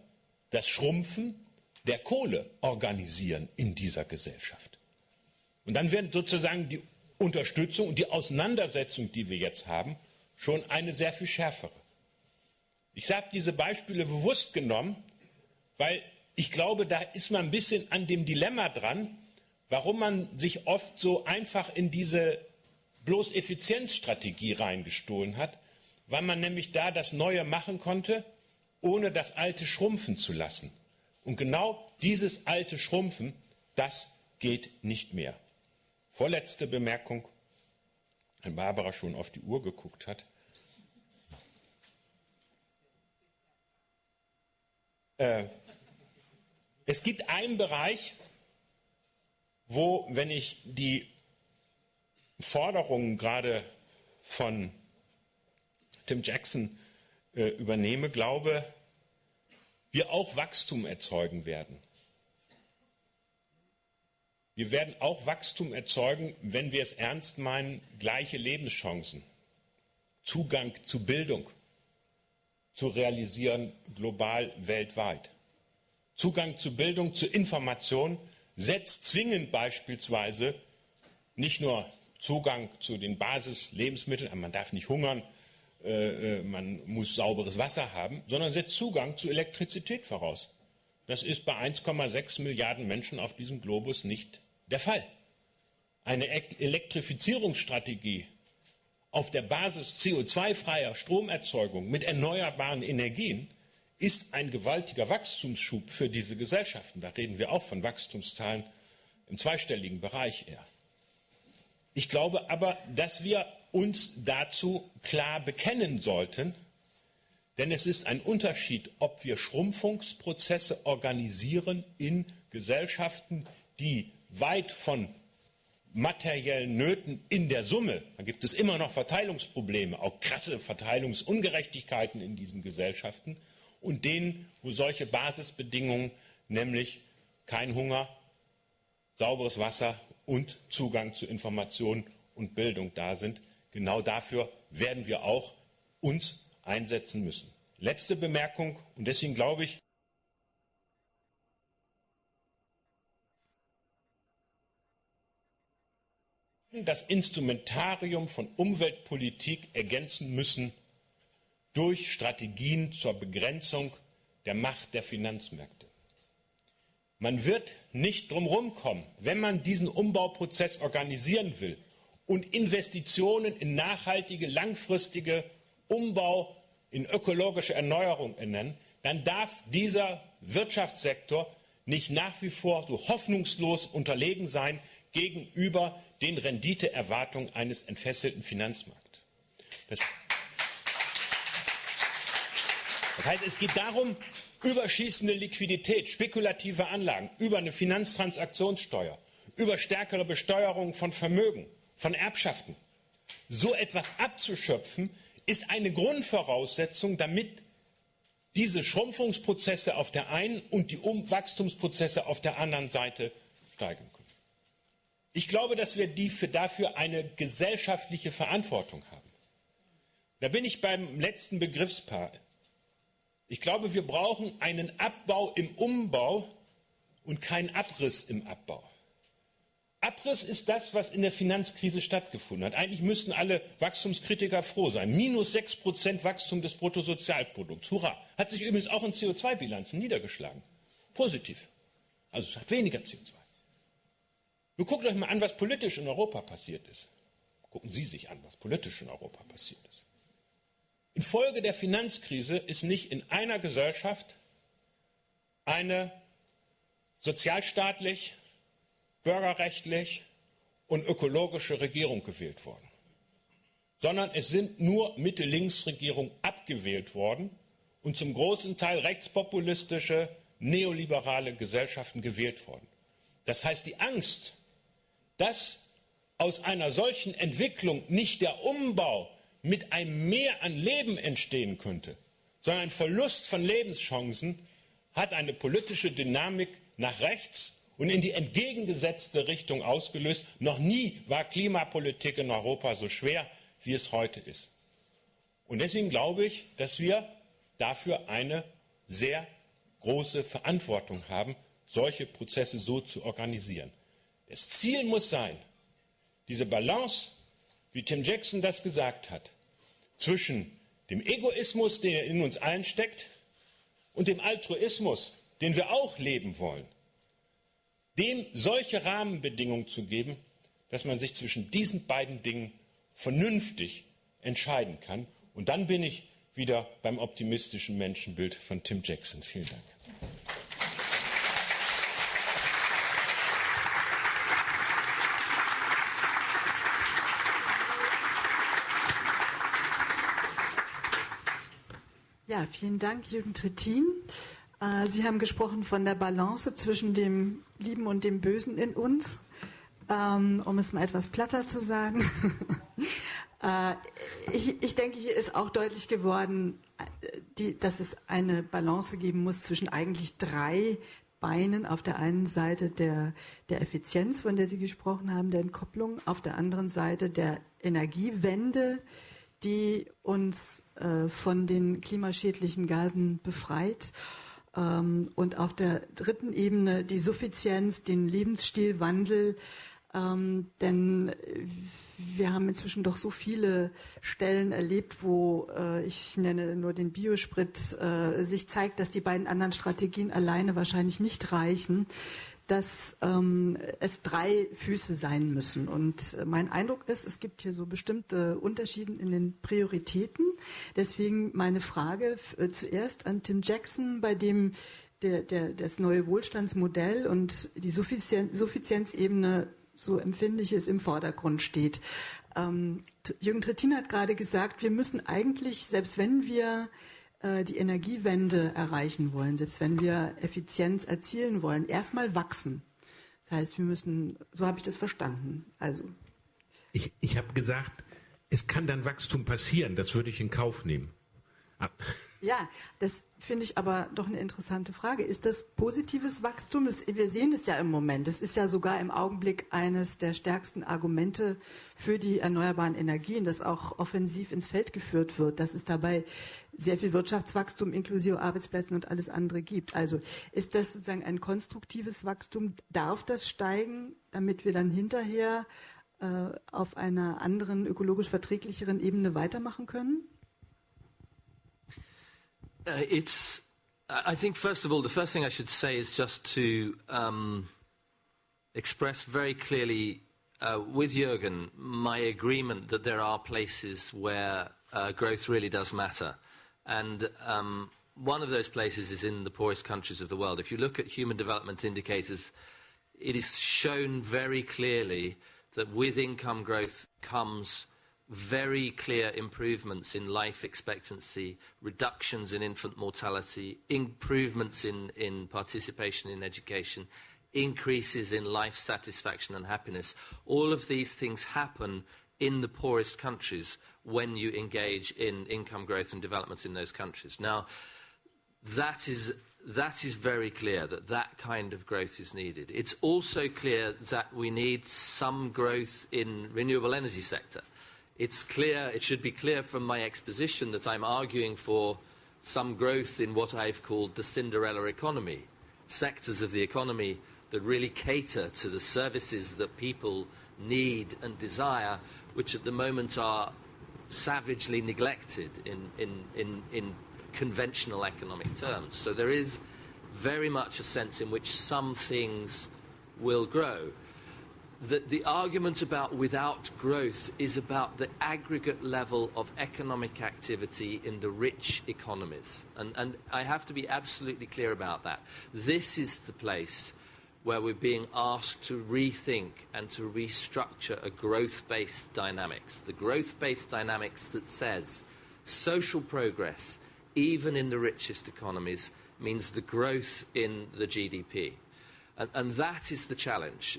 das Schrumpfen der Kohle organisieren in dieser Gesellschaft. Und dann werden sozusagen die Unterstützung und die Auseinandersetzung, die wir jetzt haben, schon eine sehr viel schärfere. Ich habe diese Beispiele bewusst genommen, weil ich glaube, da ist man ein bisschen an dem Dilemma dran, warum man sich oft so einfach in diese bloß Effizienzstrategie reingestohlen hat, weil man nämlich da das Neue machen konnte, ohne das Alte schrumpfen zu lassen. Und genau dieses alte Schrumpfen, das geht nicht mehr. Vorletzte Bemerkung, wenn Barbara schon auf die Uhr geguckt hat. Es gibt einen Bereich, wo, wenn ich die Forderungen gerade von Tim Jackson übernehme, glaube, wir auch Wachstum erzeugen werden. Wir werden auch Wachstum erzeugen, wenn wir es ernst meinen, gleiche Lebenschancen, Zugang zu Bildung zu realisieren, global, weltweit. Zugang zu Bildung, zu Information setzt zwingend beispielsweise nicht nur Zugang zu den Basislebensmitteln, man darf nicht hungern, man muss sauberes Wasser haben, sondern setzt Zugang zu Elektrizität voraus. Das ist bei 1,6 Milliarden Menschen auf diesem Globus nicht der Fall. Eine Elektrifizierungsstrategie auf der Basis CO2-freier Stromerzeugung mit erneuerbaren Energien ist ein gewaltiger Wachstumsschub für diese Gesellschaften. Da reden wir auch von Wachstumszahlen im zweistelligen Bereich eher. Ich glaube aber, dass wir uns dazu klar bekennen sollten, denn es ist ein Unterschied, ob wir Schrumpfungsprozesse organisieren in Gesellschaften, die weit von materiellen Nöten in der Summe, da gibt es immer noch Verteilungsprobleme, auch krasse Verteilungsungerechtigkeiten in diesen Gesellschaften, und denen, wo solche Basisbedingungen, nämlich kein Hunger, sauberes Wasser und Zugang zu Informationen und Bildung da sind. Genau dafür werden wir auch uns einsetzen müssen. Letzte Bemerkung, und deswegen glaube ich, das Instrumentarium von Umweltpolitik ergänzen müssen durch Strategien zur Begrenzung der Macht der Finanzmärkte. Man wird nicht drumherum kommen, wenn man diesen Umbauprozess organisieren will und Investitionen in nachhaltige, langfristige Umbau, in ökologische Erneuerung nennen, dann darf dieser Wirtschaftssektor nicht nach wie vor so hoffnungslos unterlegen sein gegenüber den Renditeerwartungen eines entfesselten Finanzmarkts. Das heißt, es geht darum, überschießende Liquidität, spekulative Anlagen, über eine Finanztransaktionssteuer, über stärkere Besteuerung von Vermögen, von Erbschaften. So etwas abzuschöpfen, ist eine Grundvoraussetzung, damit diese Schrumpfungsprozesse auf der einen und die Wachstumsprozesse auf der anderen Seite steigen können. Ich glaube, dass wir dafür eine gesellschaftliche Verantwortung haben. Da bin ich beim letzten Begriffspaar. Ich glaube, wir brauchen einen Abbau im Umbau und keinen Abriss im Abbau. Abriss ist das, was in der Finanzkrise stattgefunden hat. Eigentlich müssten alle Wachstumskritiker froh sein. -6% Wachstum des Bruttosozialprodukts. Hurra! Hat sich übrigens auch in CO2-Bilanzen niedergeschlagen. Positiv. Also es hat weniger CO2. Nun guckt euch mal an, was politisch in Europa passiert ist. Gucken Sie sich an, was politisch in Europa passiert ist. Infolge der Finanzkrise ist nicht in einer Gesellschaft eine sozialstaatlich, bürgerrechtlich und ökologische Regierung gewählt worden, sondern es sind nur Mitte-Links-Regierungen abgewählt worden und zum großen Teil rechtspopulistische, neoliberale Gesellschaften gewählt worden. Das heißt, die Angst, dass aus einer solchen Entwicklung nicht der Umbau mit einem Mehr an Leben entstehen könnte, sondern ein Verlust von Lebenschancen, hat eine politische Dynamik nach rechts und in die entgegengesetzte Richtung ausgelöst. Noch nie war Klimapolitik in Europa so schwer, wie es heute ist. Und deswegen glaube ich, dass wir dafür eine sehr große Verantwortung haben, solche Prozesse so zu organisieren. Das Ziel muss sein, diese Balance, wie Tim Jackson das gesagt hat, zwischen dem Egoismus, der in uns allen steckt, und dem Altruismus, den wir auch leben wollen, dem solche Rahmenbedingungen zu geben, dass man sich zwischen diesen beiden Dingen vernünftig entscheiden kann. Und dann bin ich wieder beim optimistischen Menschenbild von Tim Jackson. Vielen Dank. Ja, vielen Dank, Jürgen Trittin. Sie haben gesprochen von der Balance zwischen dem Lieben und dem Bösen in uns, um es mal etwas platter zu sagen. Ich denke, hier ist auch deutlich geworden, dass es eine Balance geben muss zwischen eigentlich 3 Beinen. Auf der einen Seite der Effizienz, von der Sie gesprochen haben, der Entkopplung, auf der anderen Seite der Energiewende, die uns von den klimaschädlichen Gasen befreit. Und auf der dritten Ebene die Suffizienz, den Lebensstilwandel. Denn wir haben inzwischen doch so viele Stellen erlebt, wo, ich nenne nur den Biosprit, sich zeigt, dass die beiden anderen Strategien alleine wahrscheinlich nicht reichen, dass es 3 Füße sein müssen. Und mein Eindruck ist, es gibt hier so bestimmte Unterschiede in den Prioritäten. Deswegen meine Frage zuerst an Tim Jackson, bei dem das neue Wohlstandsmodell und die Suffizienzebene, so empfinde ich es, im Vordergrund steht. Jürgen Trittin hat gerade gesagt, wir müssen eigentlich, selbst wenn wir die Energiewende erreichen wollen, selbst wenn wir Effizienz erzielen wollen, erstmal wachsen. Das heißt, wir müssen, so habe ich das verstanden. Also. Ich habe gesagt, es kann dann Wachstum passieren, das würde ich in Kauf nehmen. Ja, das finde ich aber doch eine interessante Frage. Ist das positives Wachstum? Wir sehen es ja im Moment. Das ist ja sogar im Augenblick eines der stärksten Argumente für die erneuerbaren Energien, das auch offensiv ins Feld geführt wird, dass es dabei sehr viel Wirtschaftswachstum inklusive Arbeitsplätzen und alles andere gibt. Also ist das sozusagen ein konstruktives Wachstum? Darf das steigen, damit wir dann hinterher auf einer anderen, ökologisch verträglicheren Ebene weitermachen können? I think, first of all, the first thing I should say is just to express very clearly with Jürgen my agreement that there are places where growth really does matter. And one of those places is in the poorest countries of the world. If you look at human development indicators, it is shown very clearly that with income growth comes very clear improvements in life expectancy, reductions in infant mortality, improvements in participation in education, increases in life satisfaction and happiness. All of these things happen in the poorest countries when you engage in income growth and development in those countries. Now, that is very clear that kind of growth is needed. It's also clear that we need some growth in renewable energy sector. It's clear, it should be clear from my exposition that I'm arguing for some growth in what I've called the Cinderella economy, sectors of the economy that really cater to the services that people need and desire, which at the moment are savagely neglected in conventional economic terms. So there is very much a sense in which some things will grow. The argument about without growth is about the aggregate level of economic activity in the rich economies. And I have to be absolutely clear about that. This is the place where we're being asked to rethink and to restructure a growth-based dynamics. The growth-based dynamics that says social progress, even in the richest economies, means the growth in the GDP. And that is the challenge.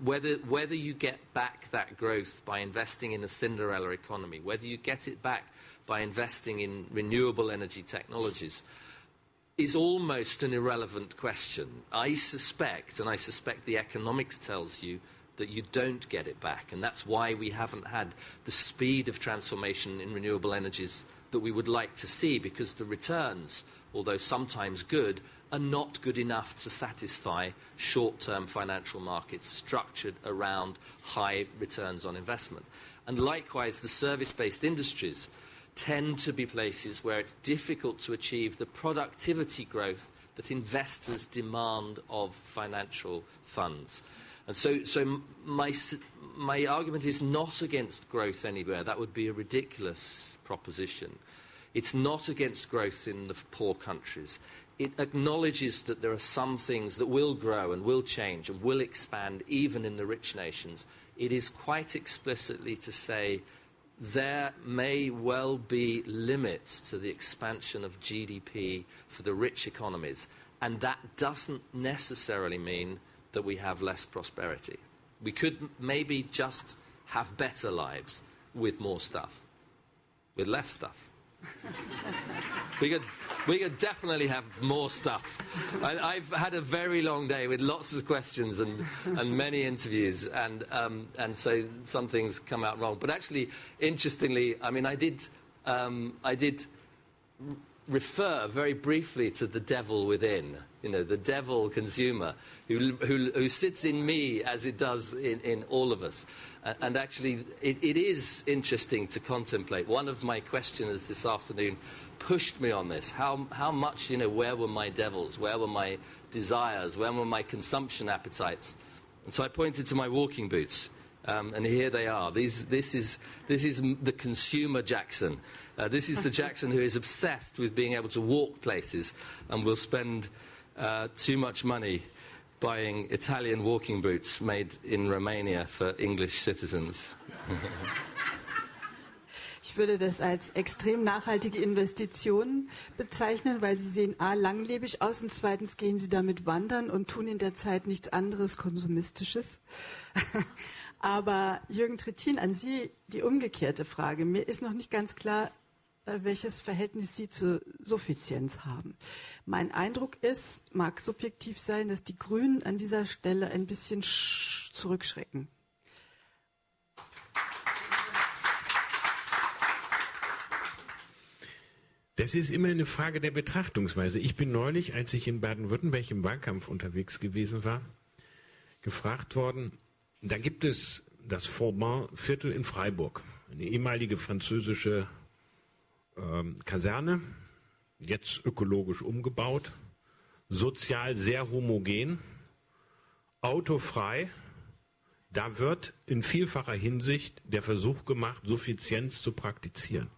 Whether you get back that growth by investing in a Cinderella economy, whether you get it back by investing in renewable energy technologies, is almost an irrelevant question. I suspect, and I suspect the economics tells you, that you don't get it back. And that's why we haven't had the speed of transformation in renewable energies that we would like to see, because the returns, although sometimes good, are not good enough to satisfy short-term financial markets structured around high returns on investment. And likewise, the service-based industries tend to be places where it's difficult to achieve the productivity growth that investors demand of financial funds. And so my argument is not against growth anywhere. That would be a ridiculous proposition. It's not against growth in the poor countries. It acknowledges that there are some things that will grow and will change and will expand even in the rich nations. It is quite explicitly to say there may well be limits to the expansion of GDP for the rich economies, and that doesn't necessarily mean that we have less prosperity. We could maybe just have better lives with more stuff, with less stuff. We could definitely have more stuff. I've had a very long day with lots of questions and many interviews, and so some things come out wrong. But actually, interestingly, I mean, I did refer very briefly to the devil within. You know, the devil consumer who sits in me as it does in all of us. And actually, it is interesting to contemplate. One of my questioners this afternoon pushed me on this. How much, you know, where were my devils? Where were my desires? Where were my consumption appetites? And so I pointed to my walking boots. And here they are. This is the consumer Jackson. This is the Jackson who is obsessed with being able to walk places and will spend too much money buying Italian walking boots made in Romania for English citizens. Ich Ich würde das als extrem nachhaltige Investitionen bezeichnen, weil sie sehen A, langlebig aus und zweitens gehen sie damit wandern und tun in der Zeit nichts anderes Konsumistisches. Aber Jürgen Trittin, an Sie die umgekehrte Frage. Mir ist noch nicht ganz klar, welches Verhältnis Sie zur Suffizienz haben. Mein Eindruck ist, mag subjektiv sein, dass die Grünen an dieser Stelle ein bisschen zurückschrecken. Das ist immer eine Frage der Betrachtungsweise. Ich bin neulich, als ich in Baden-Württemberg im Wahlkampf unterwegs gewesen war, gefragt worden, da gibt es das Vauban-Viertel in Freiburg, eine ehemalige französische Kaserne, jetzt ökologisch umgebaut, sozial sehr homogen, autofrei. Da wird in vielfacher Hinsicht der Versuch gemacht, Suffizienz zu praktizieren.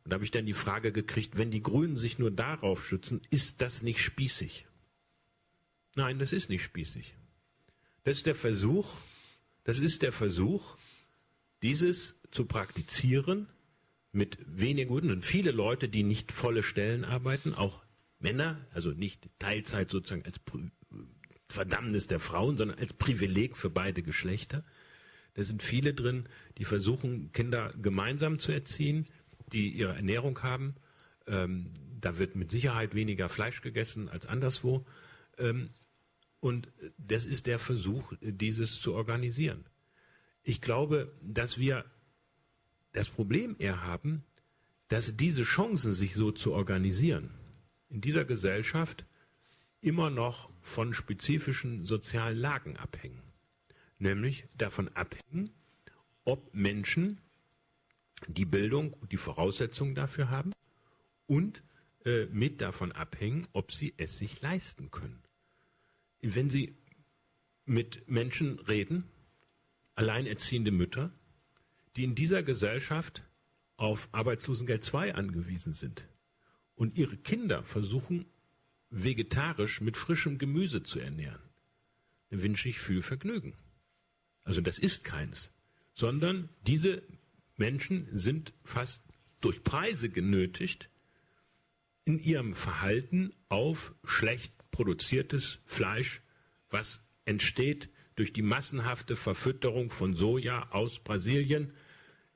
Und da habe ich dann die Frage gekriegt, wenn die Grünen sich nur darauf schützen, ist das nicht spießig? Nein, das ist nicht spießig. Das ist der Versuch, dieses zu praktizieren mit weniger Gründen. Und viele Leute, die nicht volle Stellen arbeiten, auch Männer, also nicht Teilzeit sozusagen als Verdammnis der Frauen, sondern als Privileg für beide Geschlechter. Da sind viele drin, die versuchen, Kinder gemeinsam zu erziehen, die ihre Ernährung haben. Da wird mit Sicherheit weniger Fleisch gegessen als anderswo. Und das ist der Versuch, dieses zu organisieren. Ich glaube, dass wir das Problem eher haben, dass diese Chancen, sich so zu organisieren, in dieser Gesellschaft immer noch von spezifischen sozialen Lagen abhängen. Nämlich davon abhängen, ob Menschen die Bildung und die Voraussetzungen dafür haben und mit davon abhängen, ob sie es sich leisten können. Wenn Sie mit Menschen reden, alleinerziehende Mütter, die in dieser Gesellschaft auf Arbeitslosengeld II angewiesen sind und ihre Kinder versuchen, vegetarisch mit frischem Gemüse zu ernähren, dann wünsche ich viel Vergnügen. Also das ist keines, sondern diese Menschen sind fast durch Preise genötigt, in ihrem Verhalten auf schlecht produziertes Fleisch, was entsteht durch die massenhafte Verfütterung von Soja aus Brasilien,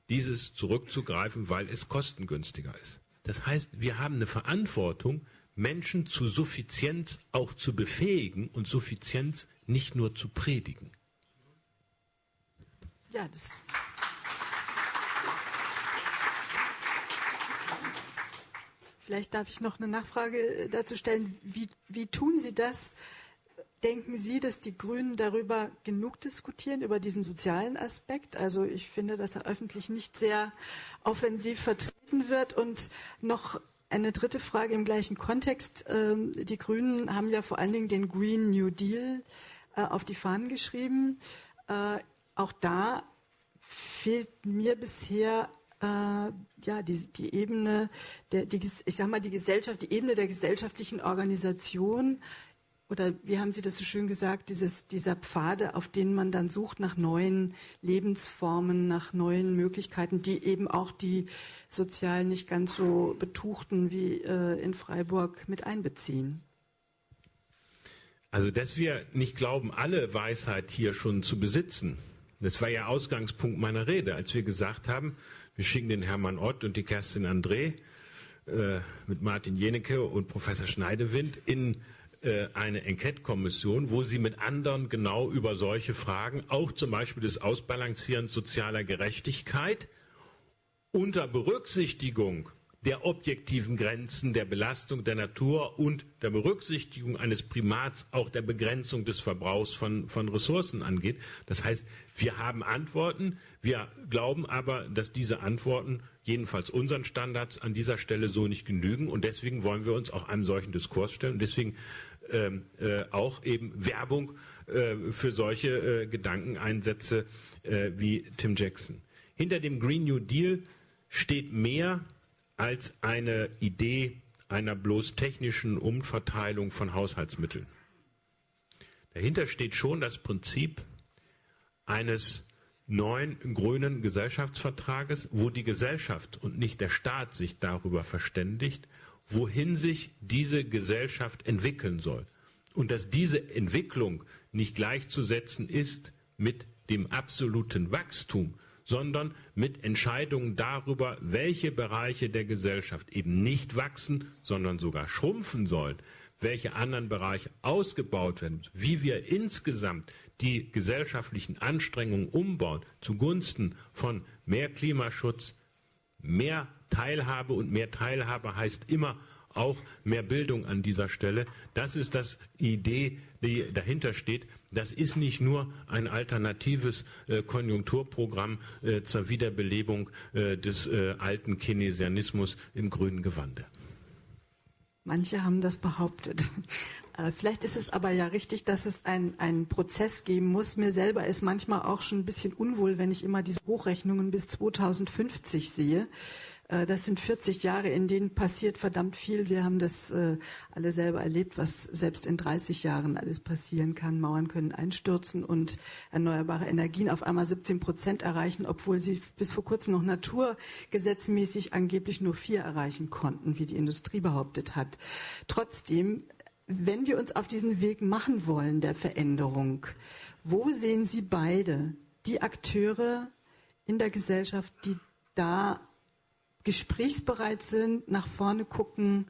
dieses zurückzugreifen, weil es kostengünstiger ist. Das heißt, wir haben eine Verantwortung, Menschen zu Suffizienz auch zu befähigen und Suffizienz nicht nur zu predigen. Ja, das... Vielleicht darf ich noch eine Nachfrage dazu stellen. Wie tun Sie das? Denken Sie, dass die Grünen darüber genug diskutieren, über diesen sozialen Aspekt? Also ich finde, dass er öffentlich nicht sehr offensiv vertreten wird. Und noch eine dritte Frage im gleichen Kontext. Die Grünen haben ja vor allen Dingen den Green New Deal auf die Fahnen geschrieben. Auch da fehlt mir bisher die Ebene, die Ebene der gesellschaftlichen Organisation, oder wie haben Sie das so schön gesagt, dieser Pfade, auf denen man dann sucht nach neuen Lebensformen, nach neuen Möglichkeiten, die eben auch die sozial nicht ganz so Betuchten wie in Freiburg mit einbeziehen. Also, dass wir nicht glauben, alle Weisheit hier schon zu besitzen, das war ja Ausgangspunkt meiner Rede, als wir gesagt haben, wir schicken den Hermann Ott und die Kerstin André mit Martin Jenecke und Professor Schneidewind in eine Enquete-Kommission, wo sie mit anderen genau über solche Fragen, auch zum Beispiel des Ausbalancierens sozialer Gerechtigkeit, unter Berücksichtigung der objektiven Grenzen der Belastung der Natur und der Berücksichtigung eines Primats auch der Begrenzung des Verbrauchs von Ressourcen angeht. Das heißt, wir haben Antworten, wir glauben aber, dass diese Antworten jedenfalls unseren Standards an dieser Stelle so nicht genügen und deswegen wollen wir uns auch einem solchen Diskurs stellen und deswegen auch eben Werbung für solche Gedankeneinsätze wie Tim Jackson. Hinter dem Green New Deal steht mehr als eine Idee einer bloß technischen Umverteilung von Haushaltsmitteln. Dahinter steht schon das Prinzip eines neuen grünen Gesellschaftsvertrages, wo die Gesellschaft und nicht der Staat sich darüber verständigt, wohin sich diese Gesellschaft entwickeln soll. Und dass diese Entwicklung nicht gleichzusetzen ist mit dem absoluten Wachstum, sondern mit Entscheidungen darüber, welche Bereiche der Gesellschaft eben nicht wachsen, sondern sogar schrumpfen sollen, welche anderen Bereiche ausgebaut werden, wie wir insgesamt die gesellschaftlichen Anstrengungen umbauen zugunsten von mehr Klimaschutz, mehr Teilhabe, und mehr Teilhabe heißt immer auch mehr Bildung an dieser Stelle. Das ist die Idee, die dahinter steht. Das ist nicht nur ein alternatives Konjunkturprogramm zur Wiederbelebung des alten Keynesianismus im grünen Gewande. Manche haben das behauptet. Vielleicht ist es aber ja richtig, dass es einen Prozess geben muss. Mir selber ist manchmal auch schon ein bisschen unwohl, wenn ich immer diese Hochrechnungen bis 2050 sehe. Das sind 40 Jahre, in denen passiert verdammt viel. Wir haben das alle selber erlebt, was selbst in 30 Jahren alles passieren kann. Mauern können einstürzen und erneuerbare Energien auf einmal 17% erreichen, obwohl sie bis vor kurzem noch naturgesetzmäßig angeblich nur 4 erreichen konnten, wie die Industrie behauptet hat. Trotzdem, wenn wir uns auf diesen Weg machen wollen, der Veränderung, wo sehen Sie beide die Akteure in der Gesellschaft, die da gesprächsbereit sind, nach vorne gucken,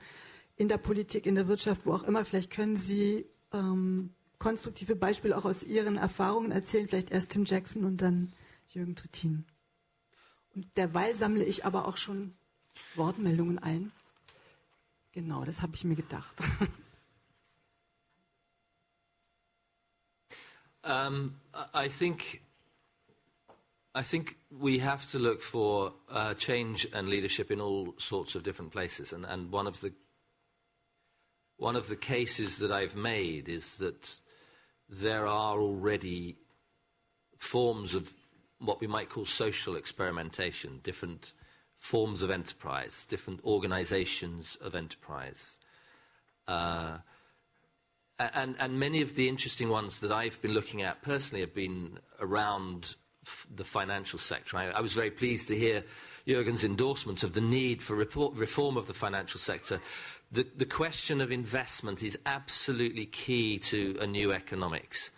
in der Politik, in der Wirtschaft, wo auch immer? Vielleicht können Sie konstruktive Beispiele auch aus Ihren Erfahrungen erzählen, vielleicht erst Tim Jackson und dann Jürgen Trittin. Und derweil sammle ich aber auch schon Wortmeldungen ein. Genau, das habe ich mir gedacht. I think we have to look for change and leadership in all sorts of different places, and one of the cases that I've made is that there are already forms of what we might call social experimentation, different forms of enterprise, different organizations of enterprise. And many of the interesting ones that I've been looking at personally have been around the financial sector. I was very pleased to hear Jürgen's endorsement of the need for reform of the financial sector. The question of investment is absolutely key to a new economics,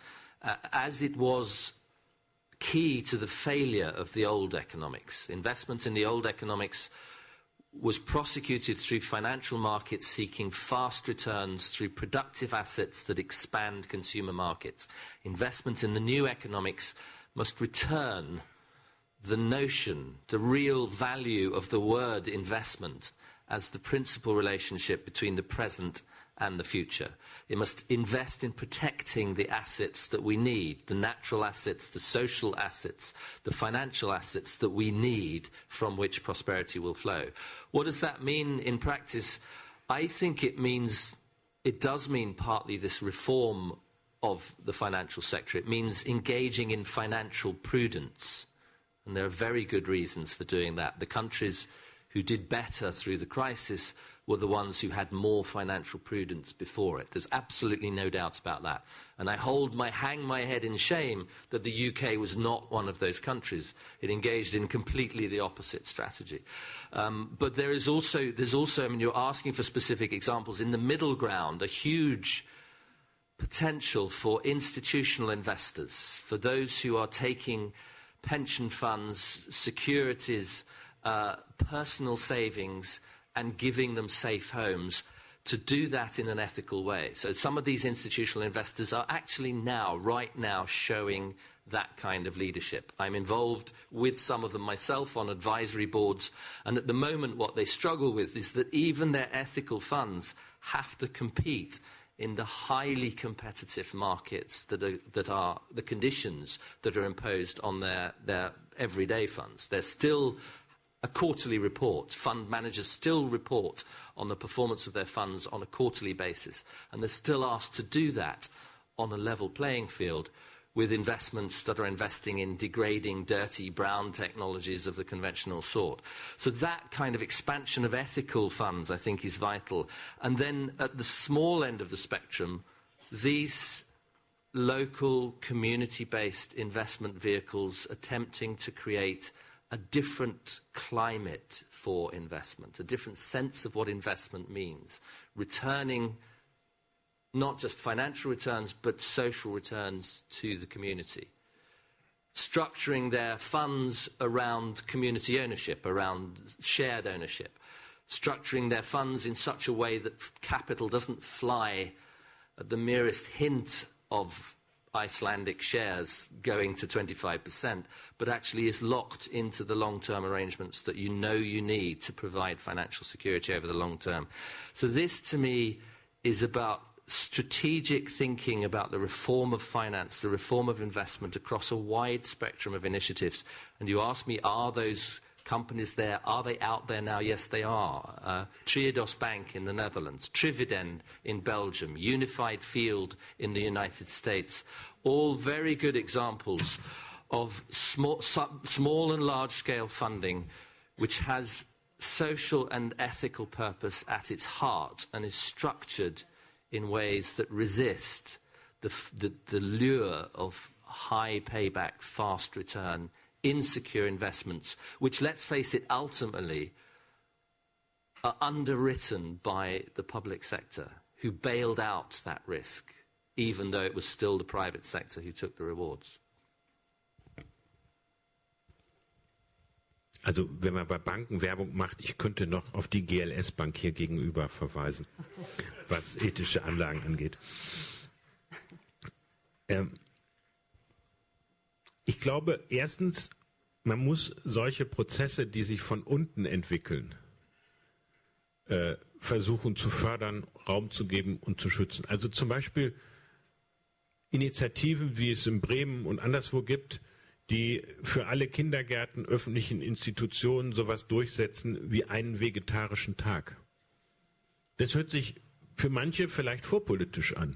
as it was key to the failure of the old economics. Investment in the old economics was prosecuted through financial markets seeking fast returns through productive assets that expand consumer markets. Investment in the new economics must return the notion, the real value of the word investment as the principal relationship between the present and the future. It must invest in protecting the assets that we need, the natural assets, the social assets, the financial assets that we need from which prosperity will flow. What does that mean in practice? I think it does mean partly this reform of the financial sector. It means engaging in financial prudence. And there are very good reasons for doing that. The countries who did better through the crisis were the ones who had more financial prudence before it. There's absolutely no doubt about that. And I hang my head in shame that the UK was not one of those countries. It engaged in completely the opposite strategy. But there's also, I mean, you're asking for specific examples. In the middle ground, a huge potential for institutional investors, for those who are taking pension funds, securities, personal savings, and giving them safe homes, to do that in an ethical way. So some of these institutional investors are actually right now, showing that kind of leadership. I'm involved with some of them myself on advisory boards, and at the moment what they struggle with is that even their ethical funds have to compete in the highly competitive markets that are the conditions that are imposed on their everyday funds. There's still a quarterly report. Fund managers still report on the performance of their funds on a quarterly basis, and they're still asked to do that on a level playing field with investments that are investing in degrading, dirty, brown technologies of the conventional sort. So that kind of expansion of ethical funds, I think, is vital. And then at the small end of the spectrum, these local community-based investment vehicles attempting to create a different climate for investment, a different sense of what investment means, returning not just financial returns but social returns to the community, structuring their funds around community ownership, around shared ownership, structuring their funds in such a way that capital doesn't fly at the merest hint of Icelandic shares going to 25%, but actually is locked into the long-term arrangements that you know you need to provide financial security over the long term. So this, to me, is about strategic thinking about the reform of finance, the reform of investment across a wide spectrum of initiatives. And you ask me, are those companies there, are they out there now? Yes, they are. Triodos Bank in the Netherlands, Trividend in Belgium, Unified Field in the United States, all very good examples of small and large-scale funding which has social and ethical purpose at its heart and is structured in ways that resist the lure of high payback, fast return, insecure investments, which, let's face it, ultimately are underwritten by the public sector, who bailed out that risk, even though it was still the private sector who took the rewards. Also wenn man bei Banken Werbung macht, ich könnte noch auf die GLS-Bank hier gegenüber verweisen, was ethische Anlagen angeht. Ich glaube, erstens, man muss solche Prozesse, die sich von unten entwickeln, versuchen zu fördern, Raum zu geben und zu schützen. Also zum Beispiel Initiativen, wie es in Bremen und anderswo gibt, die für alle Kindergärten, öffentlichen Institutionen sowas durchsetzen wie einen vegetarischen Tag. Das hört sich für manche vielleicht vorpolitisch an,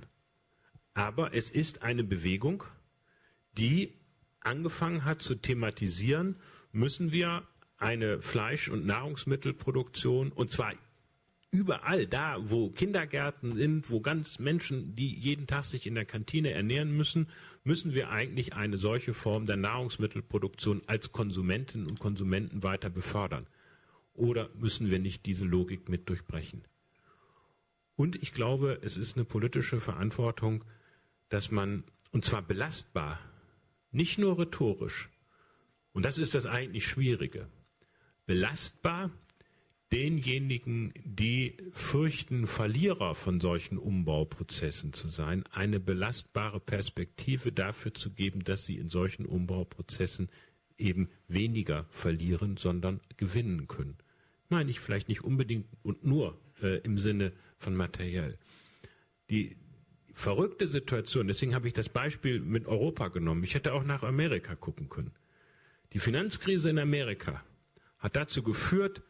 aber es ist eine Bewegung, die angefangen hat zu thematisieren, müssen wir eine Fleisch- und Nahrungsmittelproduktion, und zwar überall da, wo Kindergärten sind, wo ganz Menschen, die jeden Tag sich in der Kantine ernähren müssen, müssen wir eigentlich eine solche Form der Nahrungsmittelproduktion als Konsumentinnen und Konsumenten weiter befördern? Oder müssen wir nicht diese Logik mit durchbrechen? Und ich glaube, es ist eine politische Verantwortung, dass man, und zwar belastbar, nicht nur rhetorisch, und das ist das eigentlich Schwierige, belastbar denjenigen, die fürchten, Verlierer von solchen Umbauprozessen zu sein, eine belastbare Perspektive dafür zu geben, dass sie in solchen Umbauprozessen eben weniger verlieren, sondern gewinnen können. Meine ich vielleicht nicht unbedingt und nur im Sinne von materiell. Die verrückte Situation, deswegen habe ich das Beispiel mit Europa genommen. Ich hätte auch nach Amerika gucken können. Die Finanzkrise in Amerika hat dazu geführt,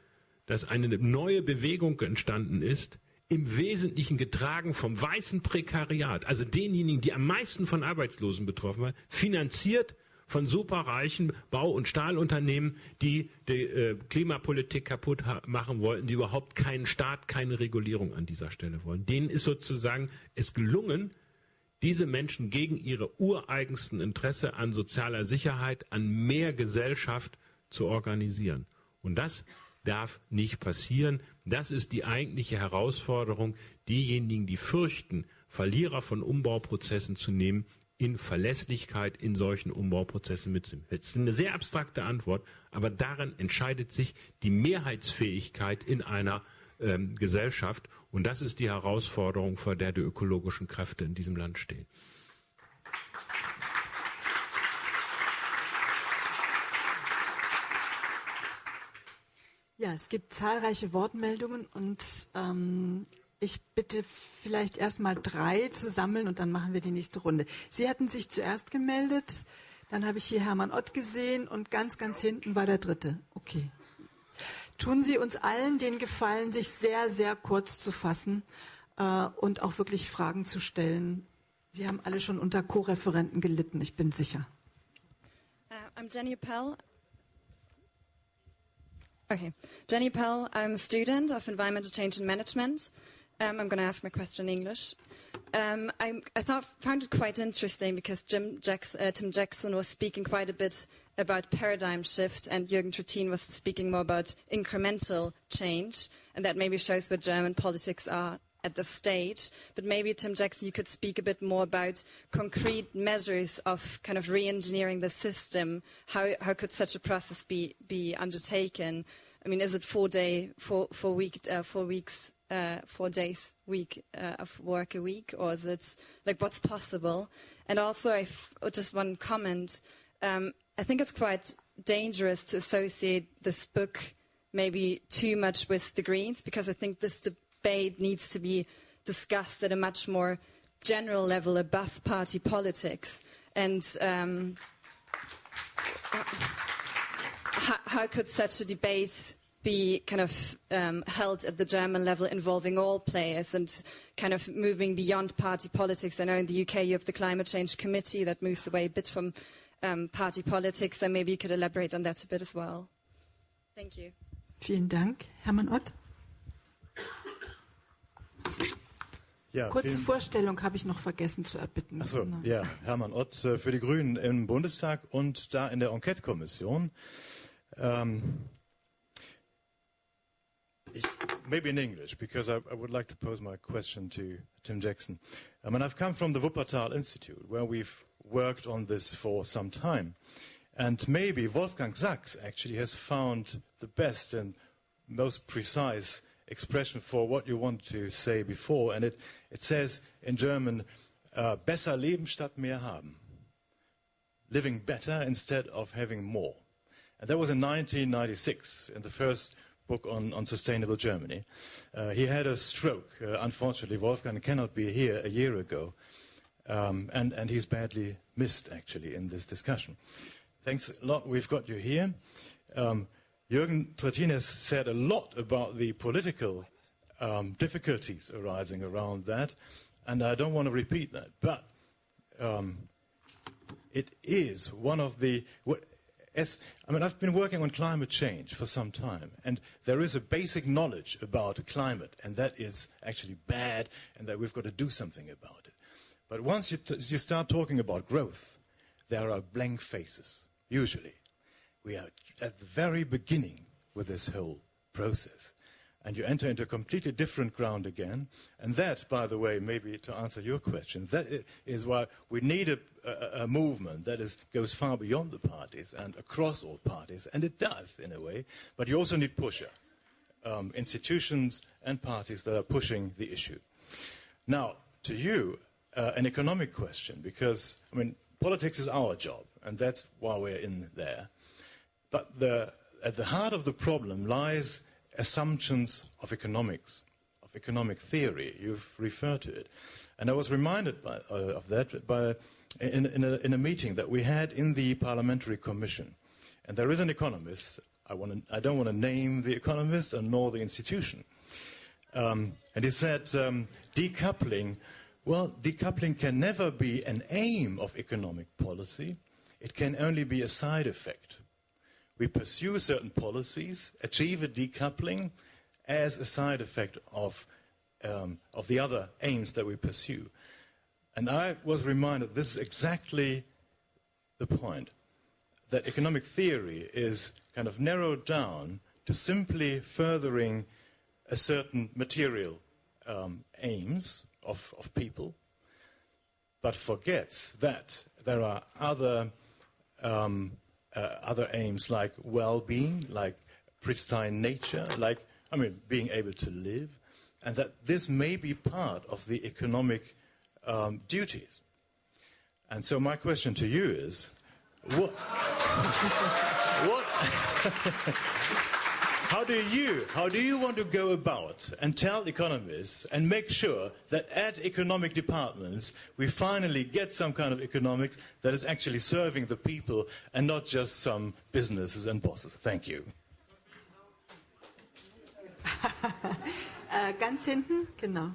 dass eine neue Bewegung entstanden ist, im Wesentlichen getragen vom weißen Prekariat, also denjenigen, die am meisten von Arbeitslosen betroffen waren, finanziert von superreichen Bau- und Stahlunternehmen, die die Klimapolitik kaputt machen wollten, die überhaupt keinen Staat, keine Regulierung an dieser Stelle wollen. Denen ist sozusagen es gelungen, diese Menschen gegen ihre ureigensten Interesse an sozialer Sicherheit, an mehr Gesellschaft zu organisieren. Und das darf nicht passieren. Das ist die eigentliche Herausforderung, diejenigen, die fürchten, Verlierer von Umbauprozessen zu nehmen, in Verlässlichkeit in solchen Umbauprozessen mitzunehmen. Das ist eine sehr abstrakte Antwort, aber darin entscheidet sich die Mehrheitsfähigkeit in einer Gesellschaft, und das ist die Herausforderung, vor der die ökologischen Kräfte in diesem Land stehen. Ja, es gibt zahlreiche Wortmeldungen und ich bitte vielleicht erst mal 3 zu sammeln und dann machen wir die nächste Runde. Sie hatten sich zuerst gemeldet, dann habe ich hier Hermann Ott gesehen und ganz, ganz hinten war der dritte. Okay. Tun Sie uns allen den Gefallen, sich sehr, sehr kurz zu fassen und auch wirklich Fragen zu stellen. Sie haben alle schon unter Co-Referenten gelitten, ich bin sicher. I'm Jenny Appel. Okay, Jenny Appel, I'm a student of Environmental Change and Management. I'm going to ask my question in English. I found it quite interesting because Tim Jackson was speaking quite a bit about paradigm shift, and Jürgen Trittin was speaking more about incremental change, and that maybe shows where German politics are at this stage. But maybe, Tim Jackson, you could speak a bit more about concrete measures of kind of re-engineering the system. How could such a process be undertaken? I mean, is it 4 days week of work a week, or is it like what's possible? And also, just one comment. I think it's quite dangerous to associate this book maybe too much with the Greens, because I think this debate needs to be discussed at a much more general level above party politics. And how could such a debate be kind of held at the German level, involving all players and kind of moving beyond party politics? I know in the UK you have the Climate Change Committee that moves away a bit from party politics, and maybe you could elaborate on that a bit as well. Thank you. Vielen Dank. Hermann Ott. Ja, Kurze Vorstellung habe ich noch vergessen zu erbitten. Achso, ja, Hermann Ott für die Grünen im Bundestag und da in der Enquete-Kommission. Maybe in English, because I would like to pose my question to Tim Jackson. And I've come from the Wuppertal Institute, where we've worked on this for some time. And maybe Wolfgang Sachs actually has found the best and most precise expression for what you want to say before. And it says in German, besser leben statt mehr haben. Living better instead of having more. And that was in 1996, in the first book on sustainable Germany. He had a stroke. Unfortunately, Wolfgang cannot be here a year ago. And he's badly missed, actually, in this discussion. Thanks a lot. We've got you here. Jürgen Trittin has said a lot about the political difficulties arising around that, and I don't want to repeat that. But it is one of the... I've been working on climate change for some time, and there is a basic knowledge about climate, and that is actually bad, and that we've got to do something about it. But once you start talking about growth, there are blank faces, usually. We are at the very beginning with this whole process. And you enter into a completely different ground again. And that, by the way, maybe to answer your question, that is why we need a movement that goes far beyond the parties and across all parties. And it does, in a way. But you also need pusher, institutions and parties that are pushing the issue. Now, to you, an economic question, because, politics is our job, and that's why we're in there. But at the heart of the problem lies assumptions of economics, of economic theory. You've referred to it. And I was reminded of that in a meeting that we had in the Parliamentary Commission. And there is an economist, I don't want to name the economist and nor the institution. And he said, decoupling can never be an aim of economic policy. It can only be a side effect. We pursue certain policies, achieve a decoupling as a side effect of the other aims that we pursue. And I was reminded this is exactly the point, that economic theory is kind of narrowed down to simply furthering a certain material aims of people, but forgets that there are other aims like well-being, like pristine nature, like, being able to live, and that this may be part of the economic duties. And so my question to you is, how do you want to go about and tell economists and make sure that at economic departments we finally get some kind of economics that is actually serving the people and not just some businesses and bosses? Thank you. Ganz hinten, genau.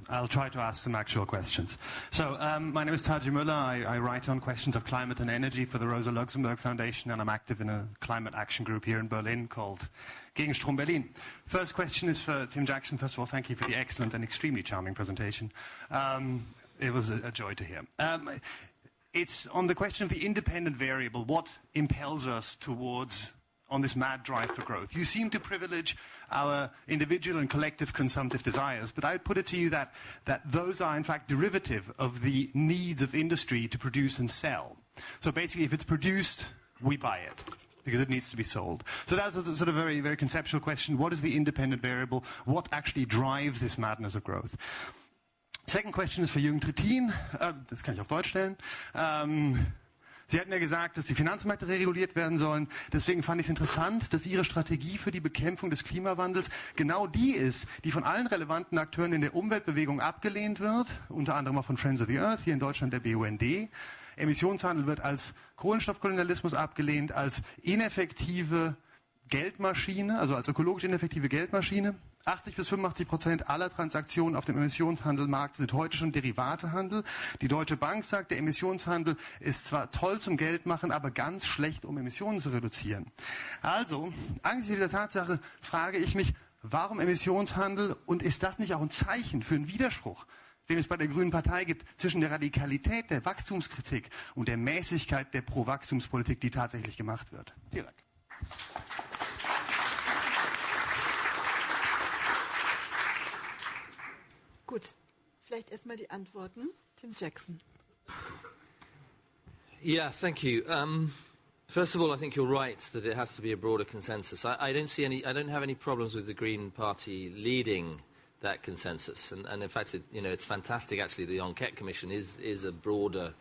I'll try to ask some actual questions. So, my name is Taji Müller. I write on questions of climate and energy for the Rosa Luxemburg Foundation, and I'm active in a climate action group here in Berlin called Gegenstrom Berlin. First question is for Tim Jackson. First of all, thank you for the excellent and extremely charming presentation. It was a joy to hear. It's on the question of the independent variable. What impels us towards on this mad drive for growth? You seem to privilege our individual and collective consumptive desires, but I would put it to you that those are in fact derivative of the needs of industry to produce and sell. So basically, if it's produced, we buy it because it needs to be sold. So that's a sort of very, very conceptual question. What is the independent variable? What actually drives this madness of growth? Second question is for Jürgen Trittin. Das kann ich auf Deutsch stellen. Sie hatten ja gesagt, dass die Finanzmärkte reguliert werden sollen. Deswegen fand ich es interessant, dass Ihre Strategie für die Bekämpfung des Klimawandels genau die ist, die von allen relevanten Akteuren in der Umweltbewegung abgelehnt wird, unter anderem auch von Friends of the Earth, hier in Deutschland der BUND. Emissionshandel wird als Kohlenstoffkolonialismus abgelehnt, als ineffektive Geldmaschine, also als ökologisch ineffektive Geldmaschine. 80-85% aller Transaktionen auf dem Emissionshandelmarkt sind heute schon Derivatehandel. Die Deutsche Bank sagt, der Emissionshandel ist zwar toll zum Geldmachen, aber ganz schlecht, um Emissionen zu reduzieren. Also, angesichts dieser Tatsache frage ich mich, warum Emissionshandel, und ist das nicht auch ein Zeichen für einen Widerspruch, den es bei der Grünen Partei gibt, zwischen der Radikalität der Wachstumskritik und der Mäßigkeit der Pro-Wachstumspolitik, die tatsächlich gemacht wird? Vielen Dank. Gut, vielleicht erstmal die Antworten. Tim Jackson. Yeah, thank you. First of all, I think you're right that it has to be a broader consensus. I don't have any problems with the Green Party leading that consensus, and in fact, it's fantastic. Actually, the Enquête Commission is a broader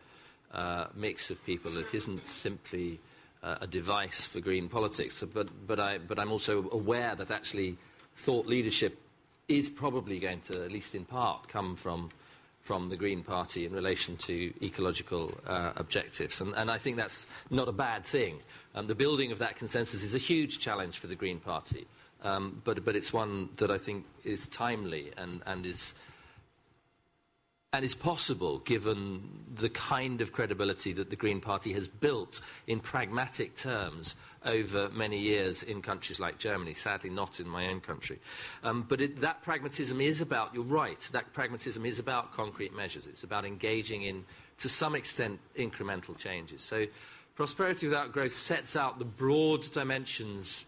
mix of people. It isn't simply a device for green politics. But I'm also aware that actually thought leadership is probably going to, at least in part, come from the Green Party in relation to ecological objectives. And I think that's not a bad thing. The building of that consensus is a huge challenge for the Green Party, but it's one that I think is timely and is possible given the kind of credibility that the Green Party has built in pragmatic terms over many years in countries like Germany, sadly not in my own country. But that pragmatism is about, you're right, that pragmatism is about concrete measures. It's about engaging in, to some extent, incremental changes. So prosperity without growth sets out the broad dimensions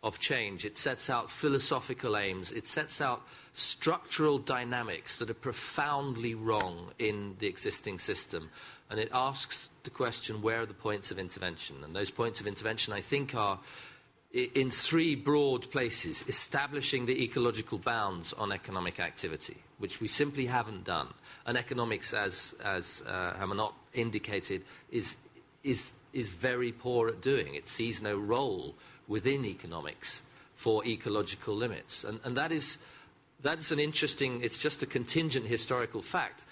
of change. It sets out philosophical aims. It sets out structural dynamics that are profoundly wrong in the existing system. And it asks the question, where are the points of intervention? And those points of intervention, I think, are in three broad places: establishing the ecological bounds on economic activity, which we simply haven't done. And economics, as Hermann indicated, is very poor at doing. It sees no role within economics for ecological limits. And that is an interesting, it's just a contingent historical fact.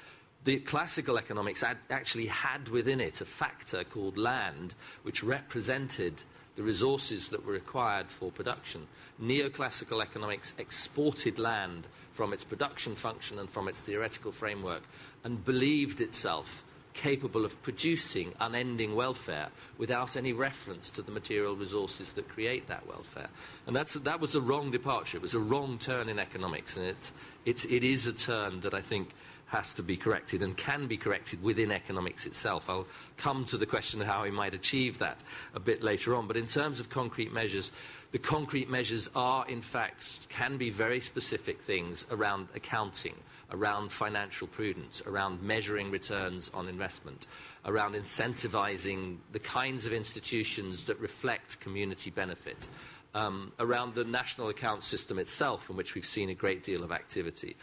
The classical economics actually had within it a factor called land, which represented the resources that were required for production. Neoclassical economics exported land from its production function and from its theoretical framework and believed itself capable of producing unending welfare without any reference to the material resources that create that welfare. And that was a wrong departure. It was a wrong turn in economics, and it is a turn that I think has to be corrected and can be corrected within economics itself. I'll come to the question of how we might achieve that a bit later on. But in terms of concrete measures, the concrete measures are, in fact, can be very specific things around accounting, around financial prudence, around measuring returns on investment, around incentivizing the kinds of institutions that reflect community benefit, around the national account system itself, in which we've seen a great deal of activity,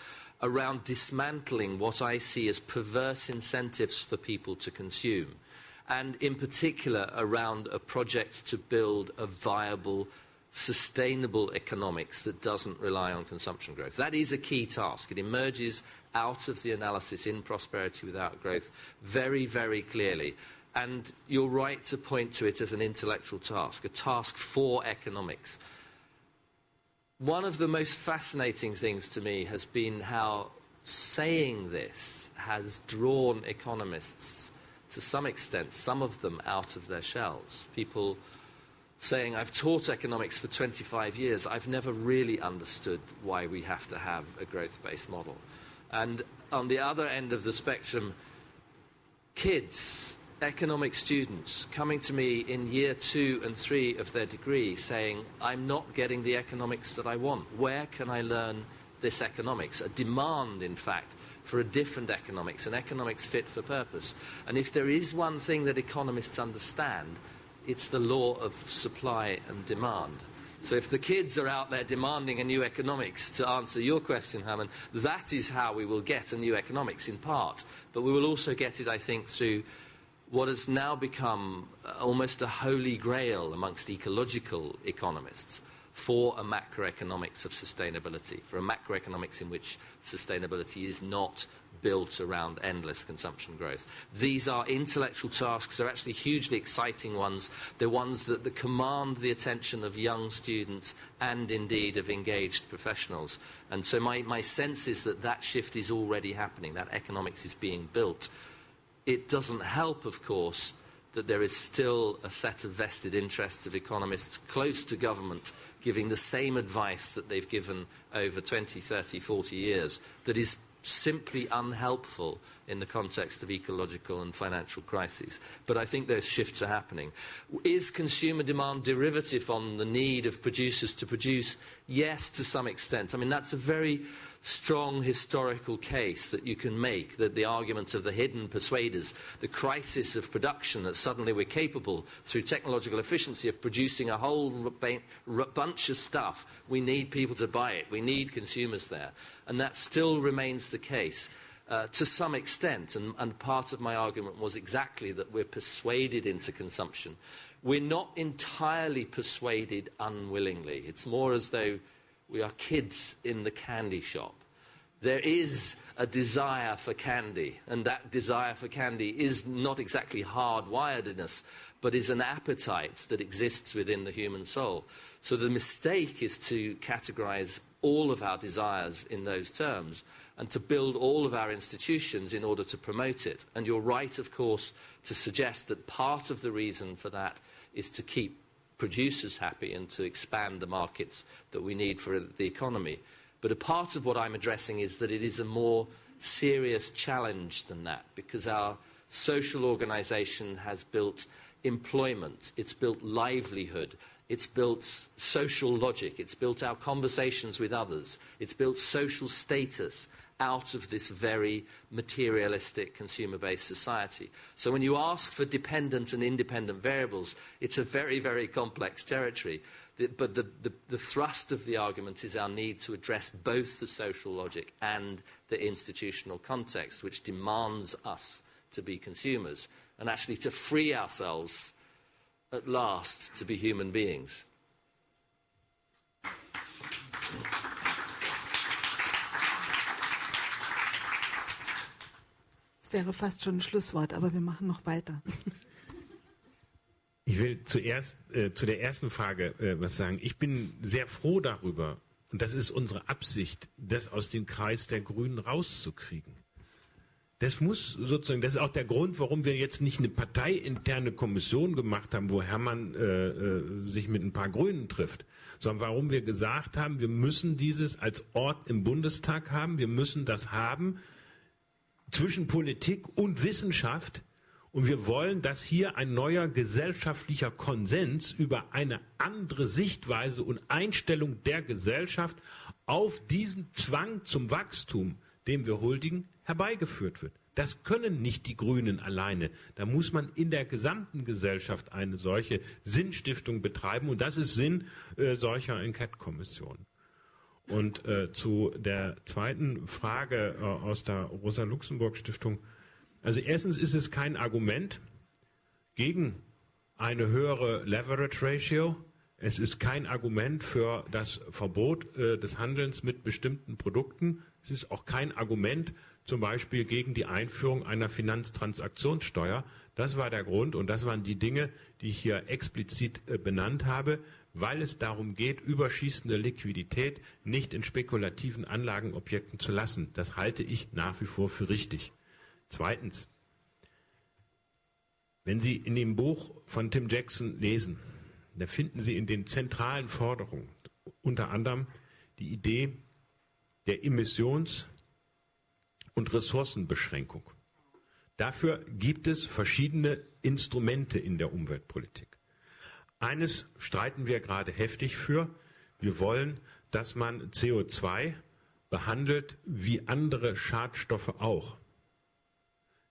around dismantling what I see as perverse incentives for people to consume, and in particular around a project to build a viable, sustainable economics that doesn't rely on consumption growth. That is a key task. It emerges out of the analysis in Prosperity Without Growth very, very clearly. And you're right to point to it as an intellectual task, a task for economics. one of the most fascinating things to me has been how saying this has drawn economists, to some extent, some of them out of their shells. People saying, I've taught economics for 25 years, I've never really understood why we have to have a growth-based model. And on the other end of the spectrum, kids, economic students, coming to me in year 2 and 3 of their degree saying, I'm not getting the economics that I want. Where can I learn this economics? A demand, in fact, for a different economics, an economics fit for purpose. And if there is one thing that economists understand, it's the law of supply and demand. So if the kids are out there demanding a new economics, to answer your question, Herman, that is how we will get a new economics in part. But we will also get it, I think, through what has now become almost a holy grail amongst ecological economists for a macroeconomics of sustainability, for a macroeconomics in which sustainability is not built around endless consumption growth. These are intellectual tasks. They're actually hugely exciting ones. They're ones that command the attention of young students and indeed of engaged professionals. And so my sense is that that shift is already happening, that economics is being built. It doesn't help, of course, that there is still a set of vested interests of economists close to government giving the same advice that they've given over 20, 30, 40 years that is simply unhelpful in the context of ecological and financial crises. But I think those shifts are happening. Is consumer demand derivative on the need of producers to produce? Yes, to some extent. I mean, that's a very strong historical case that you can make, that the argument of the hidden persuaders, the crisis of production, that suddenly we're capable, through technological efficiency, of producing a whole bunch of stuff. We need people to buy it. We need consumers there. And that still remains the case to some extent. And part of my argument was exactly that we're persuaded into consumption. We're not entirely persuaded unwillingly. It's more as though we are kids in the candy shop. There is a desire for candy, and that desire for candy is not exactly hardwired in us, but is an appetite that exists within the human soul. So the mistake is to categorize all of our desires in those terms and to build all of our institutions in order to promote it. And you're right, of course, to suggest that part of the reason for that is to keep producers happy and to expand the markets that we need for the economy. But a part of what I'm addressing is that it is a more serious challenge than that, because our social organization has built employment, it's built livelihood, it's built social logic, it's built our conversations with others, it's built social status out of this very materialistic consumer-based society. So when you ask for dependent and independent variables, it's a very, very complex territory. But the thrust of the argument is our need to address both the social logic and the institutional context, which demands us to be consumers, and actually to free ourselves at last to be human beings. Das wäre fast schon ein Schlusswort, aber wir machen noch weiter. Ich will zuerst zu der ersten Frage was sagen. Ich bin sehr froh darüber, und das ist unsere Absicht, das aus dem Kreis der Grünen rauszukriegen. Das muss sozusagen, das ist auch der Grund, warum wir jetzt nicht eine parteiinterne Kommission gemacht haben, wo Hermann sich mit ein paar Grünen trifft, sondern warum wir gesagt haben, wir müssen dieses als Ort im Bundestag haben, wir müssen das haben zwischen Politik und Wissenschaft. Und wir wollen, dass hier ein neuer gesellschaftlicher Konsens über eine andere Sichtweise und Einstellung der Gesellschaft auf diesen Zwang zum Wachstum, dem wir huldigen, herbeigeführt wird. Das können nicht die Grünen alleine. Da muss man in der gesamten Gesellschaft eine solche Sinnstiftung betreiben. Und das ist Sinn solcher Enquete-Kommissionen. Und zu der zweiten Frage aus der Rosa-Luxemburg-Stiftung. Also erstens ist es kein Argument gegen eine höhere Leverage Ratio. Es ist kein Argument für das Verbot des Handelns mit bestimmten Produkten. Es ist auch kein Argument zum Beispiel gegen die Einführung einer Finanztransaktionssteuer. Das war der Grund und das waren die Dinge, die ich hier explizit benannt habe. weil es darum geht, überschießende Liquidität nicht in spekulativen Anlagenobjekten zu lassen. Das halte ich nach wie vor für richtig. Zweitens, wenn Sie in dem Buch von Tim Jackson lesen, da finden Sie in den zentralen Forderungen unter anderem die Idee der Emissions- und Ressourcenbeschränkung. Dafür gibt es verschiedene Instrumente in der Umweltpolitik. Eines streiten wir gerade heftig für. Wir wollen, dass man CO2 behandelt wie andere Schadstoffe auch.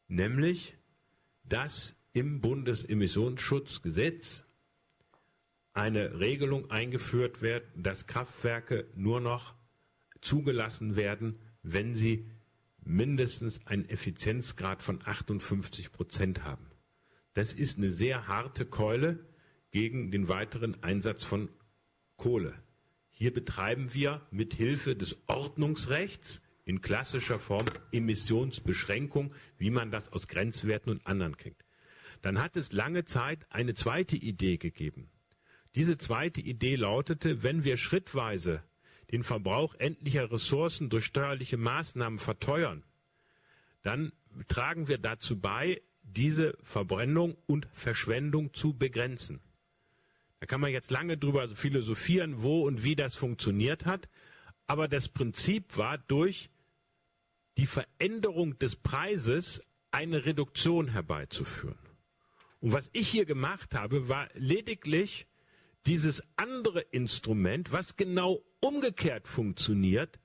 Nämlich, dass im Bundesemissionsschutzgesetz eine Regelung eingeführt wird, dass Kraftwerke nur noch zugelassen werden, wenn sie mindestens einen Effizienzgrad von 58% haben. Das ist eine sehr harte Keule gegen den weiteren Einsatz von Kohle. Hier betreiben wir mit Hilfe des Ordnungsrechts in klassischer Form Emissionsbeschränkung, wie man das aus Grenzwerten und anderen kennt. Dann hat es lange Zeit eine zweite Idee gegeben. Diese zweite Idee lautete, wenn wir schrittweise den Verbrauch endlicher Ressourcen durch steuerliche Maßnahmen verteuern, dann tragen wir dazu bei, diese Verbrennung und Verschwendung zu begrenzen. Da kann man jetzt lange drüber philosophieren, wo und wie das funktioniert hat, aber das Prinzip war, durch die Veränderung des Preises eine Reduktion herbeizuführen. Und was ich hier gemacht habe, war lediglich dieses andere Instrument, was genau umgekehrt funktioniert,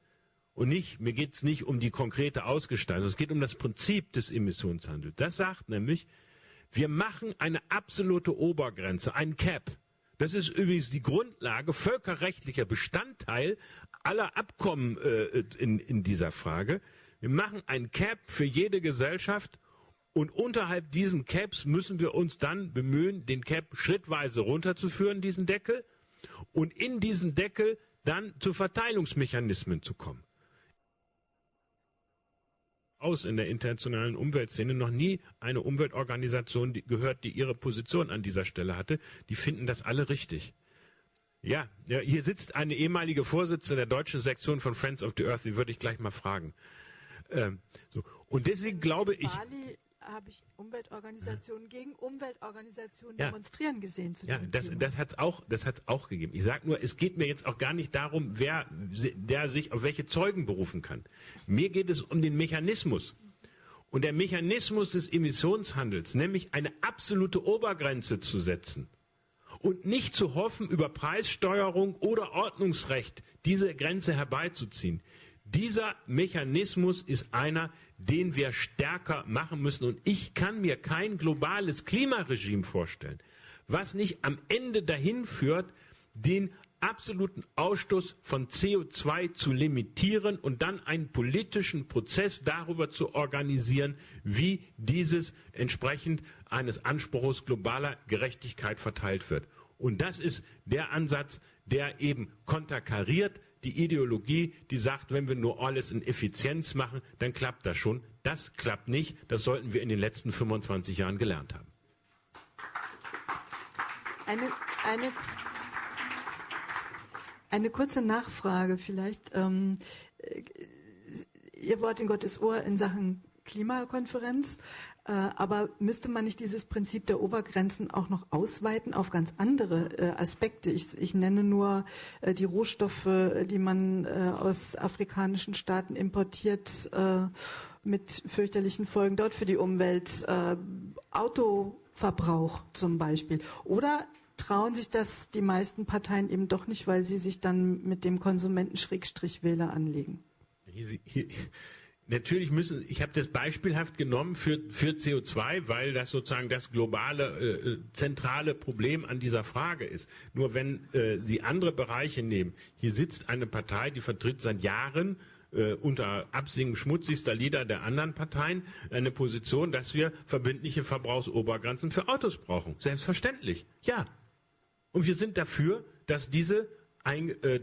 und nicht, mir geht es nicht um die konkrete Ausgestaltung, es geht um das Prinzip des Emissionshandels. Das sagt nämlich, wir machen eine absolute Obergrenze, ein Cap. Das ist übrigens die Grundlage, völkerrechtlicher Bestandteil aller Abkommen in dieser Frage. Wir machen ein Cap für jede Gesellschaft und unterhalb diesen Caps müssen wir uns dann bemühen, den Cap schrittweise runterzuführen, diesen Deckel, und in diesem Deckel dann zu Verteilungsmechanismen zu kommen. In der internationalen Umweltszene noch nie eine Umweltorganisation gehört, die ihre Position an dieser Stelle hatte. Die finden das alle richtig. Ja, hier sitzt eine ehemalige Vorsitzende der deutschen Sektion von Friends of the Earth, die würde ich gleich mal fragen. Und deswegen glaube ich... habe ich Umweltorganisationen gegen Umweltorganisationen demonstrieren gesehen zu diesem Thema. Das hat's auch gegeben. Ich sage nur, es geht mir jetzt auch gar nicht darum, wer der sich auf welche Zeugen berufen kann. Mir geht es um den Mechanismus. Und der Mechanismus des Emissionshandels, nämlich eine absolute Obergrenze zu setzen und nicht zu hoffen, über Preissteuerung oder Ordnungsrecht diese Grenze herbeizuziehen. Dieser Mechanismus ist einer, den wir stärker machen müssen. Und ich kann mir kein globales Klimaregime vorstellen, was nicht am Ende dahin führt, den absoluten Ausstoß von CO2 zu limitieren und dann einen politischen Prozess darüber zu organisieren, wie dieses entsprechend eines Anspruchs globaler Gerechtigkeit verteilt wird. Und das ist der Ansatz, der eben konterkariert die Ideologie, die sagt, wenn wir nur alles in Effizienz machen, dann klappt das schon. Das klappt nicht. Das sollten wir in den letzten 25 Jahren gelernt haben. Eine kurze Nachfrage vielleicht. Ihr Wort in Gottes Ohr in Sachen Klimakonferenz. Aber müsste man nicht dieses Prinzip der Obergrenzen auch noch ausweiten auf ganz andere Aspekte? Ich nenne nur die Rohstoffe, die man aus afrikanischen Staaten importiert, mit fürchterlichen Folgen dort für die Umwelt. Autoverbrauch zum Beispiel. Oder trauen sich das die meisten Parteien eben doch nicht, weil sie sich dann mit dem Konsumenten-Wähler anlegen? Natürlich ich habe das beispielhaft genommen für CO2, weil das sozusagen das globale, zentrale Problem an dieser Frage ist. Nur wenn Sie andere Bereiche nehmen, hier sitzt eine Partei, die vertritt seit Jahren unter Absingen schmutzigster Lieder der anderen Parteien eine Position, dass wir verbindliche Verbrauchsobergrenzen für Autos brauchen. Selbstverständlich, ja. Und wir sind dafür, dass diese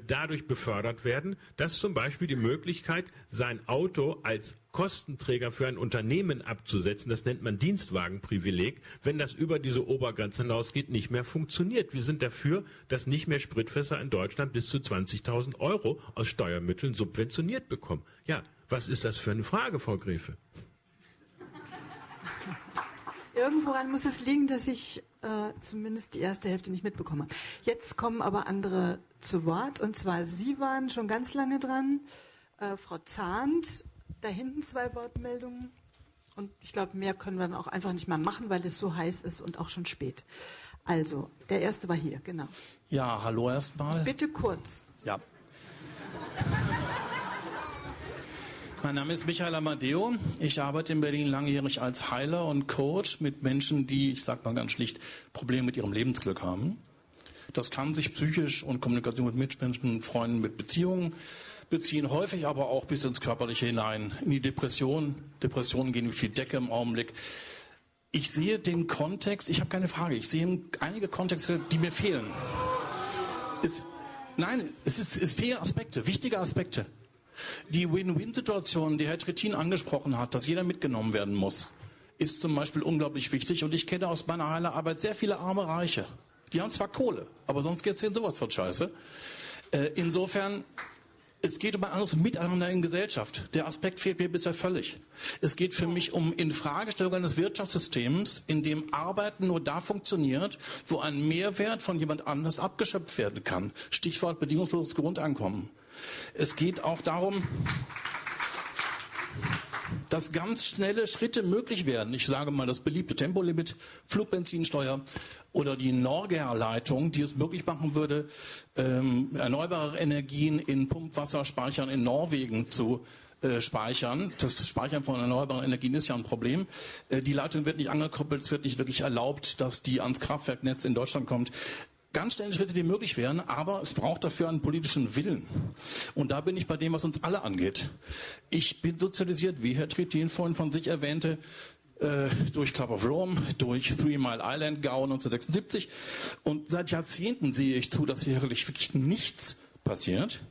dadurch befördert werden, dass zum Beispiel die Möglichkeit, sein Auto als Kostenträger für ein Unternehmen abzusetzen, das nennt man Dienstwagenprivileg, wenn das über diese Obergrenze hinausgeht, nicht mehr funktioniert. Wir sind dafür, dass nicht mehr Spritfässer in Deutschland bis zu 20.000 € aus Steuermitteln subventioniert bekommen. Ja, was ist das für eine Frage, Frau Grefe? Irgendworan muss es liegen, dass ich zumindest die erste Hälfte nicht mitbekomme. Jetzt kommen aber andere zu Wort. Und zwar, Sie waren schon ganz lange dran. Frau Zahnt, da hinten 2 Wortmeldungen. Und ich glaube, mehr können wir dann auch einfach nicht mal machen, weil es so heiß ist und auch schon spät. Also, der erste war hier, genau. Ja, hallo erstmal. Bitte kurz. Ja. Mein Name ist Michael Amadeo. Ich arbeite in Berlin langjährig als Heiler und Coach mit Menschen, die, ich sage mal ganz schlicht, Probleme mit ihrem Lebensglück haben. Das kann sich psychisch und Kommunikation mit Mitmenschen, Freunden, mit Beziehungen beziehen, häufig aber auch bis ins Körperliche hinein, in die Depression. Depressionen gehen durch die Decke im Augenblick. Ich sehe den Kontext, ich habe keine Frage, ich sehe einige Kontexte, die mir fehlen. Es fehlen Aspekte, wichtige Aspekte. Die Win-Win-Situation, die Herr Trittin angesprochen hat, dass jeder mitgenommen werden muss, ist zum Beispiel unglaublich wichtig. Und ich kenne aus meiner Heilerarbeit sehr viele arme Reiche. Die haben zwar Kohle, aber sonst geht es denen sowas von Scheiße. Insofern, es geht um ein anderes Miteinander in Gesellschaft. Der Aspekt fehlt mir bisher völlig. Es geht für mich um Infragestellung eines Wirtschaftssystems, in dem Arbeiten nur da funktioniert, wo ein Mehrwert von jemand anders abgeschöpft werden kann. Stichwort bedingungsloses Grundeinkommen. Es geht auch darum, dass ganz schnelle Schritte möglich werden. Ich sage mal das beliebte Tempolimit, Flugbenzinsteuer oder die Norger-Leitung, die es möglich machen würde, erneuerbare Energien in Pumpwasserspeichern in Norwegen zu speichern. Das Speichern von erneuerbaren Energien ist ja ein Problem. Die Leitung wird nicht angekoppelt, es wird nicht wirklich erlaubt, dass die ans Kraftwerknetz in Deutschland kommt. Ganz schnelle Schritte, die möglich wären, aber es braucht dafür einen politischen Willen. Und da bin ich bei dem, was uns alle angeht. Ich bin sozialisiert, wie Herr Trittin vorhin von sich erwähnte, durch Club of Rome, durch 3 Mile Island, GAU 1976. Und seit Jahrzehnten sehe ich zu, dass hier wirklich nichts passiert.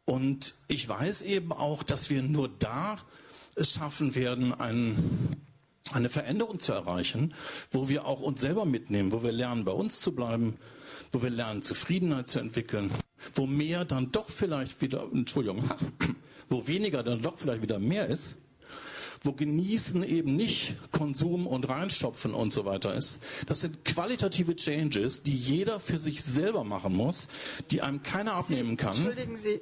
Und ich weiß eben auch, dass wir nur da es schaffen werden, eine Veränderung zu erreichen, wo wir auch uns selber mitnehmen, wo wir lernen, bei uns zu bleiben, wo wir lernen, Zufriedenheit zu entwickeln, wo mehr dann doch vielleicht wieder, wo weniger dann doch vielleicht wieder mehr ist, wo Genießen eben nicht Konsum und Reinstopfen und so weiter ist. Das sind qualitative Changes, die jeder für sich selber machen muss, die einem keiner abnehmen kann. Entschuldigen Sie.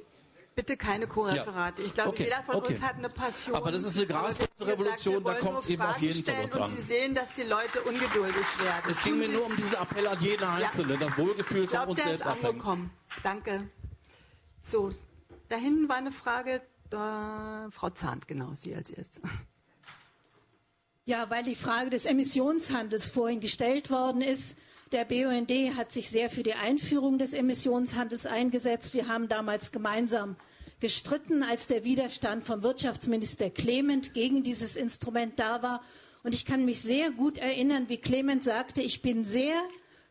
Bitte keine Co-Referate. Ich glaube, jeder von uns hat eine Passion. Aber das ist eine Grasrevolution, da kommt es eben auf jeden von uns an. Und Sie sehen, dass die Leute ungeduldig werden. Es ging mir nur um diesen Appell an jeden Einzelnen, das Wohlgefühl von uns selbst abhängt. Angekommen. Danke. So, da hinten war eine Frage. Frau Zahnt, genau, Sie als Erste. Ja, weil die Frage des Emissionshandels vorhin gestellt worden ist. Der BUND hat sich sehr für die Einführung des Emissionshandels eingesetzt. Wir haben damals gemeinsam gestritten, als der Widerstand vom Wirtschaftsminister Clement gegen dieses Instrument da war. Und ich kann mich sehr gut erinnern, wie Clement sagte, ich bin sehr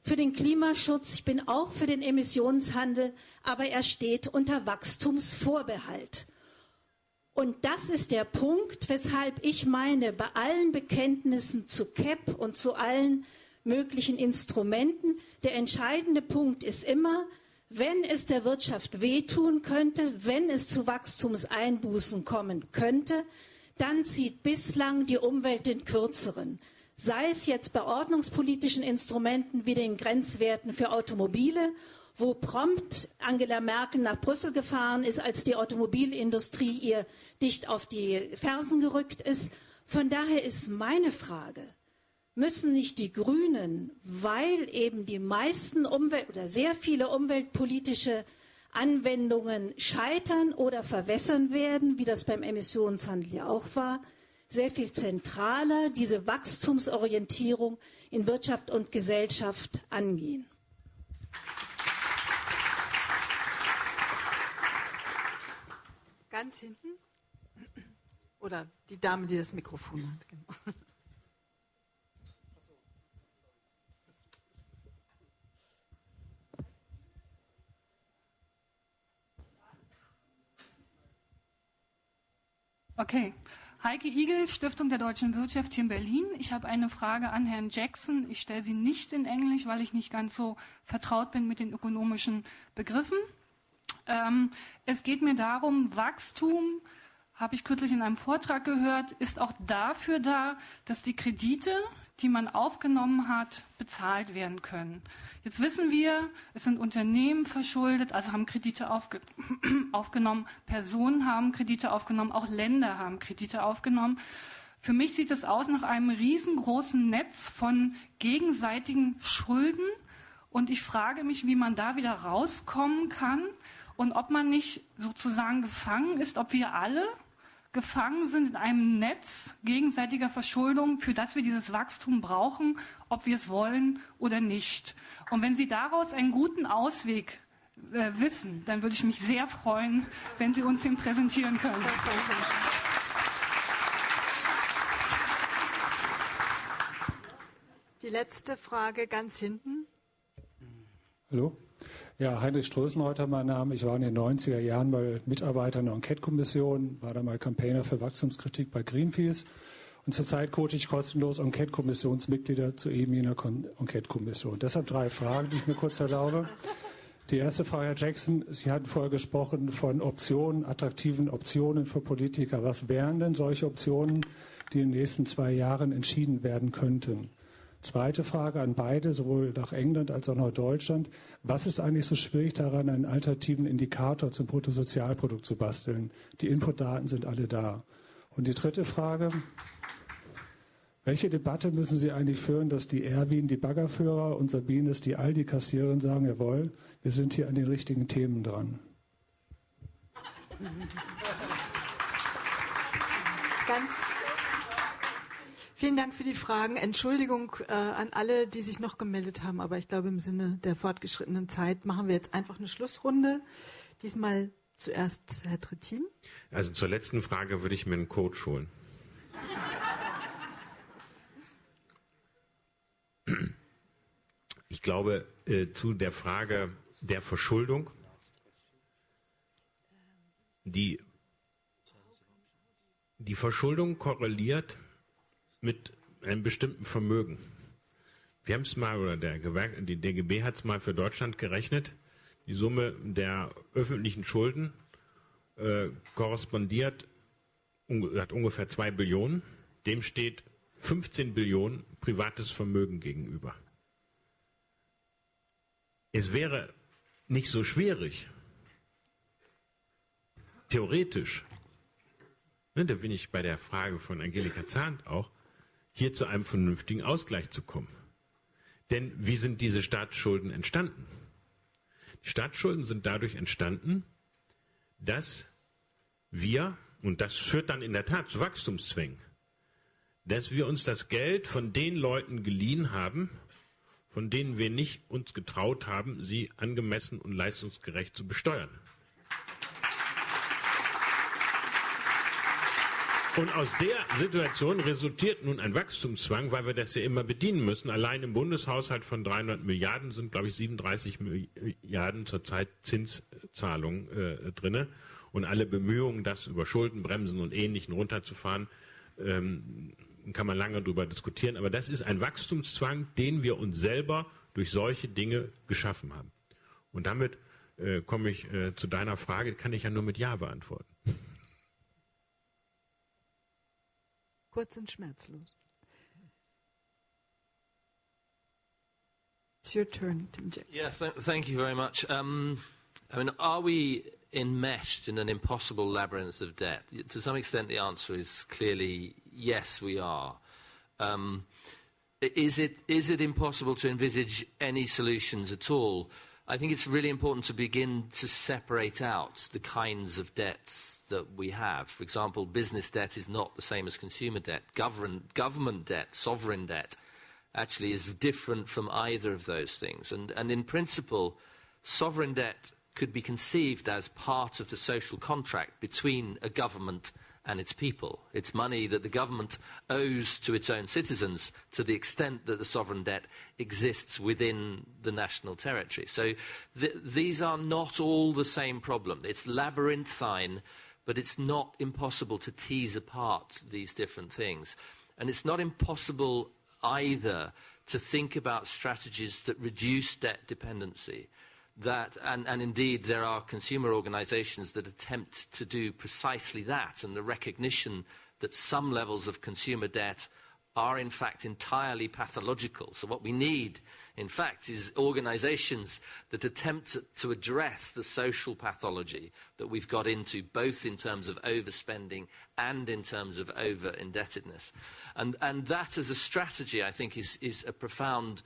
für den Klimaschutz, ich bin auch für den Emissionshandel, aber er steht unter Wachstumsvorbehalt. Und das ist der Punkt, weshalb ich meine, bei allen Bekenntnissen zu CAP und zu allen möglichen Instrumenten, der entscheidende Punkt ist immer, wenn es der Wirtschaft wehtun könnte, wenn es zu Wachstumseinbußen kommen könnte, dann zieht bislang die Umwelt den Kürzeren. Sei es jetzt bei ordnungspolitischen Instrumenten wie den Grenzwerten für Automobile, wo prompt Angela Merkel nach Brüssel gefahren ist, als die Automobilindustrie ihr dicht auf die Fersen gerückt ist. Von daher ist meine Frage, müssen nicht die Grünen, weil eben die meisten oder sehr viele umweltpolitische Anwendungen scheitern oder verwässern werden, wie das beim Emissionshandel ja auch war, sehr viel zentraler diese Wachstumsorientierung in Wirtschaft und Gesellschaft angehen? Ganz hinten? Oder die Dame, die das Mikrofon hat, genau. Okay. Heike Igel, Stiftung der deutschen Wirtschaft hier in Berlin. Ich habe eine Frage an Herrn Jackson. Ich stelle sie nicht in Englisch, weil ich nicht ganz so vertraut bin mit den ökonomischen Begriffen. Es geht mir darum, Wachstum, habe ich kürzlich in einem Vortrag gehört, ist auch dafür da, dass die Kredite, die man aufgenommen hat, bezahlt werden können. Jetzt wissen wir, es sind Unternehmen verschuldet, also haben Kredite aufgenommen, Personen haben Kredite aufgenommen, auch Länder haben Kredite aufgenommen. Für mich sieht es aus nach einem riesengroßen Netz von gegenseitigen Schulden und ich frage mich, wie man da wieder rauskommen kann und ob man nicht sozusagen gefangen ist, ob wir alle gefangen sind in einem Netz gegenseitiger Verschuldung, für das wir dieses Wachstum brauchen, ob wir es wollen oder nicht. Und wenn Sie daraus einen guten Ausweg wissen, dann würde ich mich sehr freuen, wenn Sie uns den präsentieren können. Die letzte Frage ganz hinten. Hallo? Ja, Heinrich Strößenreuter, mein Name. Ich war in den 90er Jahren mal Mitarbeiter einer Enquete-Kommission, war da mal Campaigner für Wachstumskritik bei Greenpeace. Und zurzeit coache ich kostenlos Enquete-Kommissionsmitglieder zu eben jener Enquete-Kommission. Deshalb 3 Fragen, die ich mir kurz erlaube. Die erste Frage, Herr Jackson, Sie hatten vorher gesprochen von Optionen, attraktiven Optionen für Politiker. Was wären denn solche Optionen, die in den nächsten 2 Jahren entschieden werden könnten? Zweite Frage an beide, sowohl nach England als auch nach Deutschland. Was ist eigentlich so schwierig daran, einen alternativen Indikator zum Bruttosozialprodukt zu basteln? Die Inputdaten sind alle da. Und die dritte Frage, welche Debatte müssen Sie eigentlich führen, dass die Erwin die Baggerführer und Sabines die Aldi-Kassiererin sagen, jawohl, wir sind hier an den richtigen Themen dran? Vielen Dank für die Fragen. Entschuldigung an alle, die sich noch gemeldet haben, aber ich glaube, im Sinne der fortgeschrittenen Zeit machen wir jetzt einfach eine Schlussrunde. Diesmal zuerst Herr Trittin. Also zur letzten Frage würde ich mir einen Coach holen. Ich glaube, zu der Frage der Verschuldung, die Verschuldung korreliert mit einem bestimmten Vermögen. Wir haben es mal, oder die DGB hat es mal für Deutschland gerechnet. Die Summe der öffentlichen Schulden korrespondiert, hat ungefähr 2 Billionen. Dem steht 15 Billionen privates Vermögen gegenüber. Es wäre nicht so schwierig, theoretisch, da bin ich bei der Frage von Angelika Zahnt auch, hier zu einem vernünftigen Ausgleich zu kommen. Denn wie sind diese Staatsschulden entstanden? Die Staatsschulden sind dadurch entstanden, dass wir, und das führt dann in der Tat zu Wachstumszwängen, dass wir uns das Geld von den Leuten geliehen haben, von denen wir nicht uns getraut haben, sie angemessen und leistungsgerecht zu besteuern. Und aus der Situation resultiert nun ein Wachstumszwang, weil wir das ja immer bedienen müssen. Allein im Bundeshaushalt von 300 Milliarden sind, glaube ich, 37 Milliarden zurzeit Zinszahlungen drin. Und alle Bemühungen, das über Schuldenbremsen und Ähnlichen runterzufahren, kann man lange darüber diskutieren. Aber das ist ein Wachstumszwang, den wir uns selber durch solche Dinge geschaffen haben. Und damit komme ich zu deiner Frage, kann ich ja nur mit Ja beantworten. Kurz und schmerzlos. It's your turn, Tim Jackson. Yes, thank you very much. I mean, are we enmeshed in an impossible labyrinth of debt? To some extent, the answer is clearly yes, we are. Is it impossible to envisage any solutions at all? I think it's really important to begin to separate out the kinds of debts that we have. For example, business debt is not the same as consumer debt. Government debt, sovereign debt, actually is different from either of those things. And in principle, sovereign debt could be conceived as part of the social contract between a government and its people. It's money that the government owes to its own citizens to the extent that the sovereign debt exists within the national territory. So these are not all the same problem. It's labyrinthine, but it's not impossible to tease apart these different things. And it's not impossible either to think about strategies that reduce debt dependency. And indeed, there are consumer organizations that attempt to do precisely that, and the recognition that some levels of consumer debt are in fact entirely pathological. So what we need, in fact, is organizations that attempt to address the social pathology that we've got into, both in terms of overspending and in terms of over-indebtedness. And that as a strategy, I think, is a profound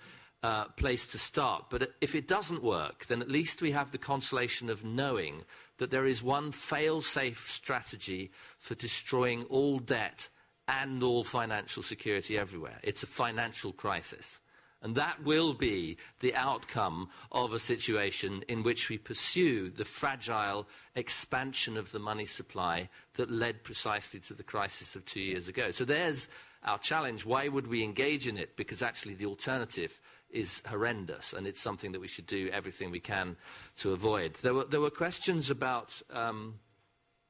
place to start. But if it doesn't work, then at least we have the consolation of knowing that there is one fail-safe strategy for destroying all debt and all financial security everywhere. It's a financial crisis. And that will be the outcome of a situation in which we pursue the fragile expansion of the money supply that led precisely to the crisis of 2 years ago. So there's our challenge. Why would we engage in it? Because actually the alternative is horrendous, and it's something that we should do everything we can to avoid. There were questions about...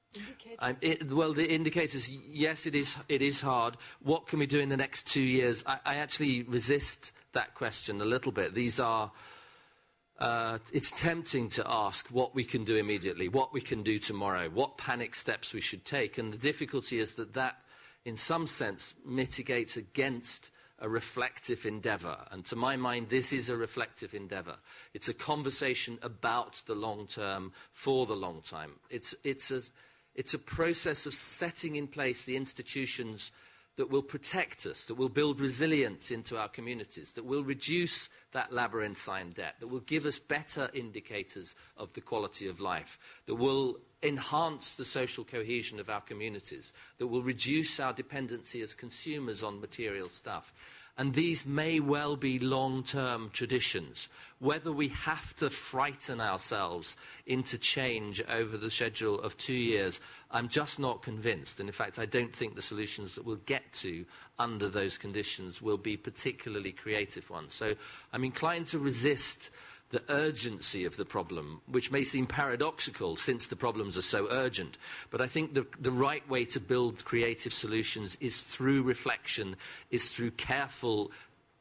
the indicators, yes, it is hard. What can we do in the next 2 years? I actually resist that question a little bit. These are, it's tempting to ask what we can do immediately, what we can do tomorrow, what panic steps we should take. And the difficulty is that, in some sense, mitigates against a reflective endeavour. And to my mind, this is a reflective endeavour. It's a conversation about the long term for the long time. It's a process of setting in place the institutions that will protect us, that will build resilience into our communities, that will reduce that labyrinthine debt, that will give us better indicators of the quality of life, that will enhance the social cohesion of our communities, that will reduce our dependency as consumers on material stuff. And these may well be long-term traditions. Whether we have to frighten ourselves into change over the schedule of 2 years, I'm just not convinced. And in fact, I don't think the solutions that we'll get to under those conditions will be particularly creative ones. So I'm inclined to resist the urgency of the problem, which may seem paradoxical since the problems are so urgent. But I think the right way to build creative solutions is through reflection, is through careful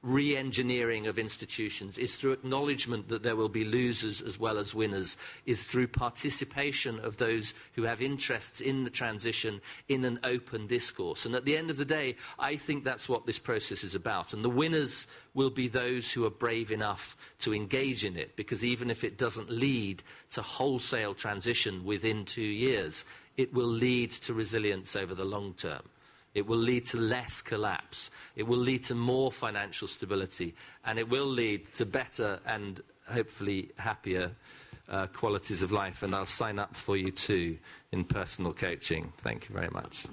re-engineering of institutions, is through acknowledgement that there will be losers as well as winners, is through participation of those who have interests in the transition in an open discourse. And at the end of the day, I think that's what this process is about. And the winners will be those who are brave enough to engage in it, because even if it doesn't lead to wholesale transition within 2 years, it will lead to resilience over the long term. It will lead to less collapse. It will lead to more financial stability. And it will lead to better and hopefully happier qualities of life. And I'll sign up for you too in personal coaching. Thank you very much.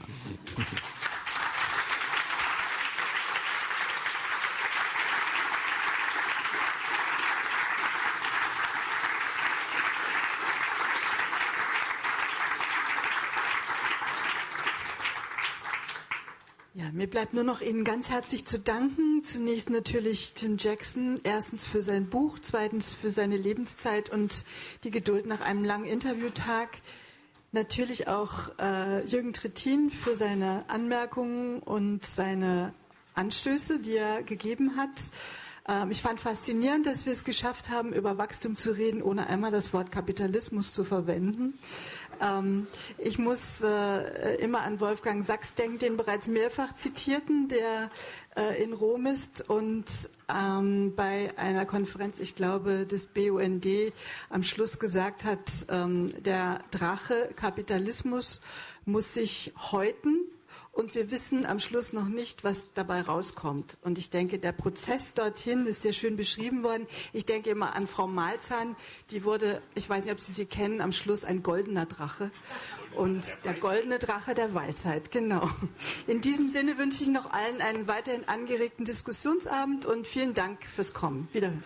Ja, mir bleibt nur noch Ihnen ganz herzlich zu danken. Zunächst natürlich Tim Jackson, erstens für sein Buch, zweitens für seine Lebenszeit und die Geduld nach einem langen Interviewtag. Natürlich auch Jürgen Trittin für seine Anmerkungen und seine Anstöße, die er gegeben hat. Ich fand faszinierend, dass wir es geschafft haben, über Wachstum zu reden, ohne einmal das Wort Kapitalismus zu verwenden. Ich muss immer an Wolfgang Sachs denken, den bereits mehrfach zitierten, der in Rom ist und bei einer Konferenz, ich glaube, des BUND am Schluss gesagt hat, der Drache Kapitalismus muss sich häuten. Und wir wissen am Schluss noch nicht, was dabei rauskommt. Und ich denke, der Prozess dorthin ist sehr schön beschrieben worden. Ich denke immer an Frau Malzahn, die wurde, ich weiß nicht, ob Sie sie kennen, am Schluss ein goldener Drache. Und der goldene Drache der Weisheit, genau. In diesem Sinne wünsche ich noch allen einen weiterhin angeregten Diskussionsabend und vielen Dank fürs Kommen. Wiederhören.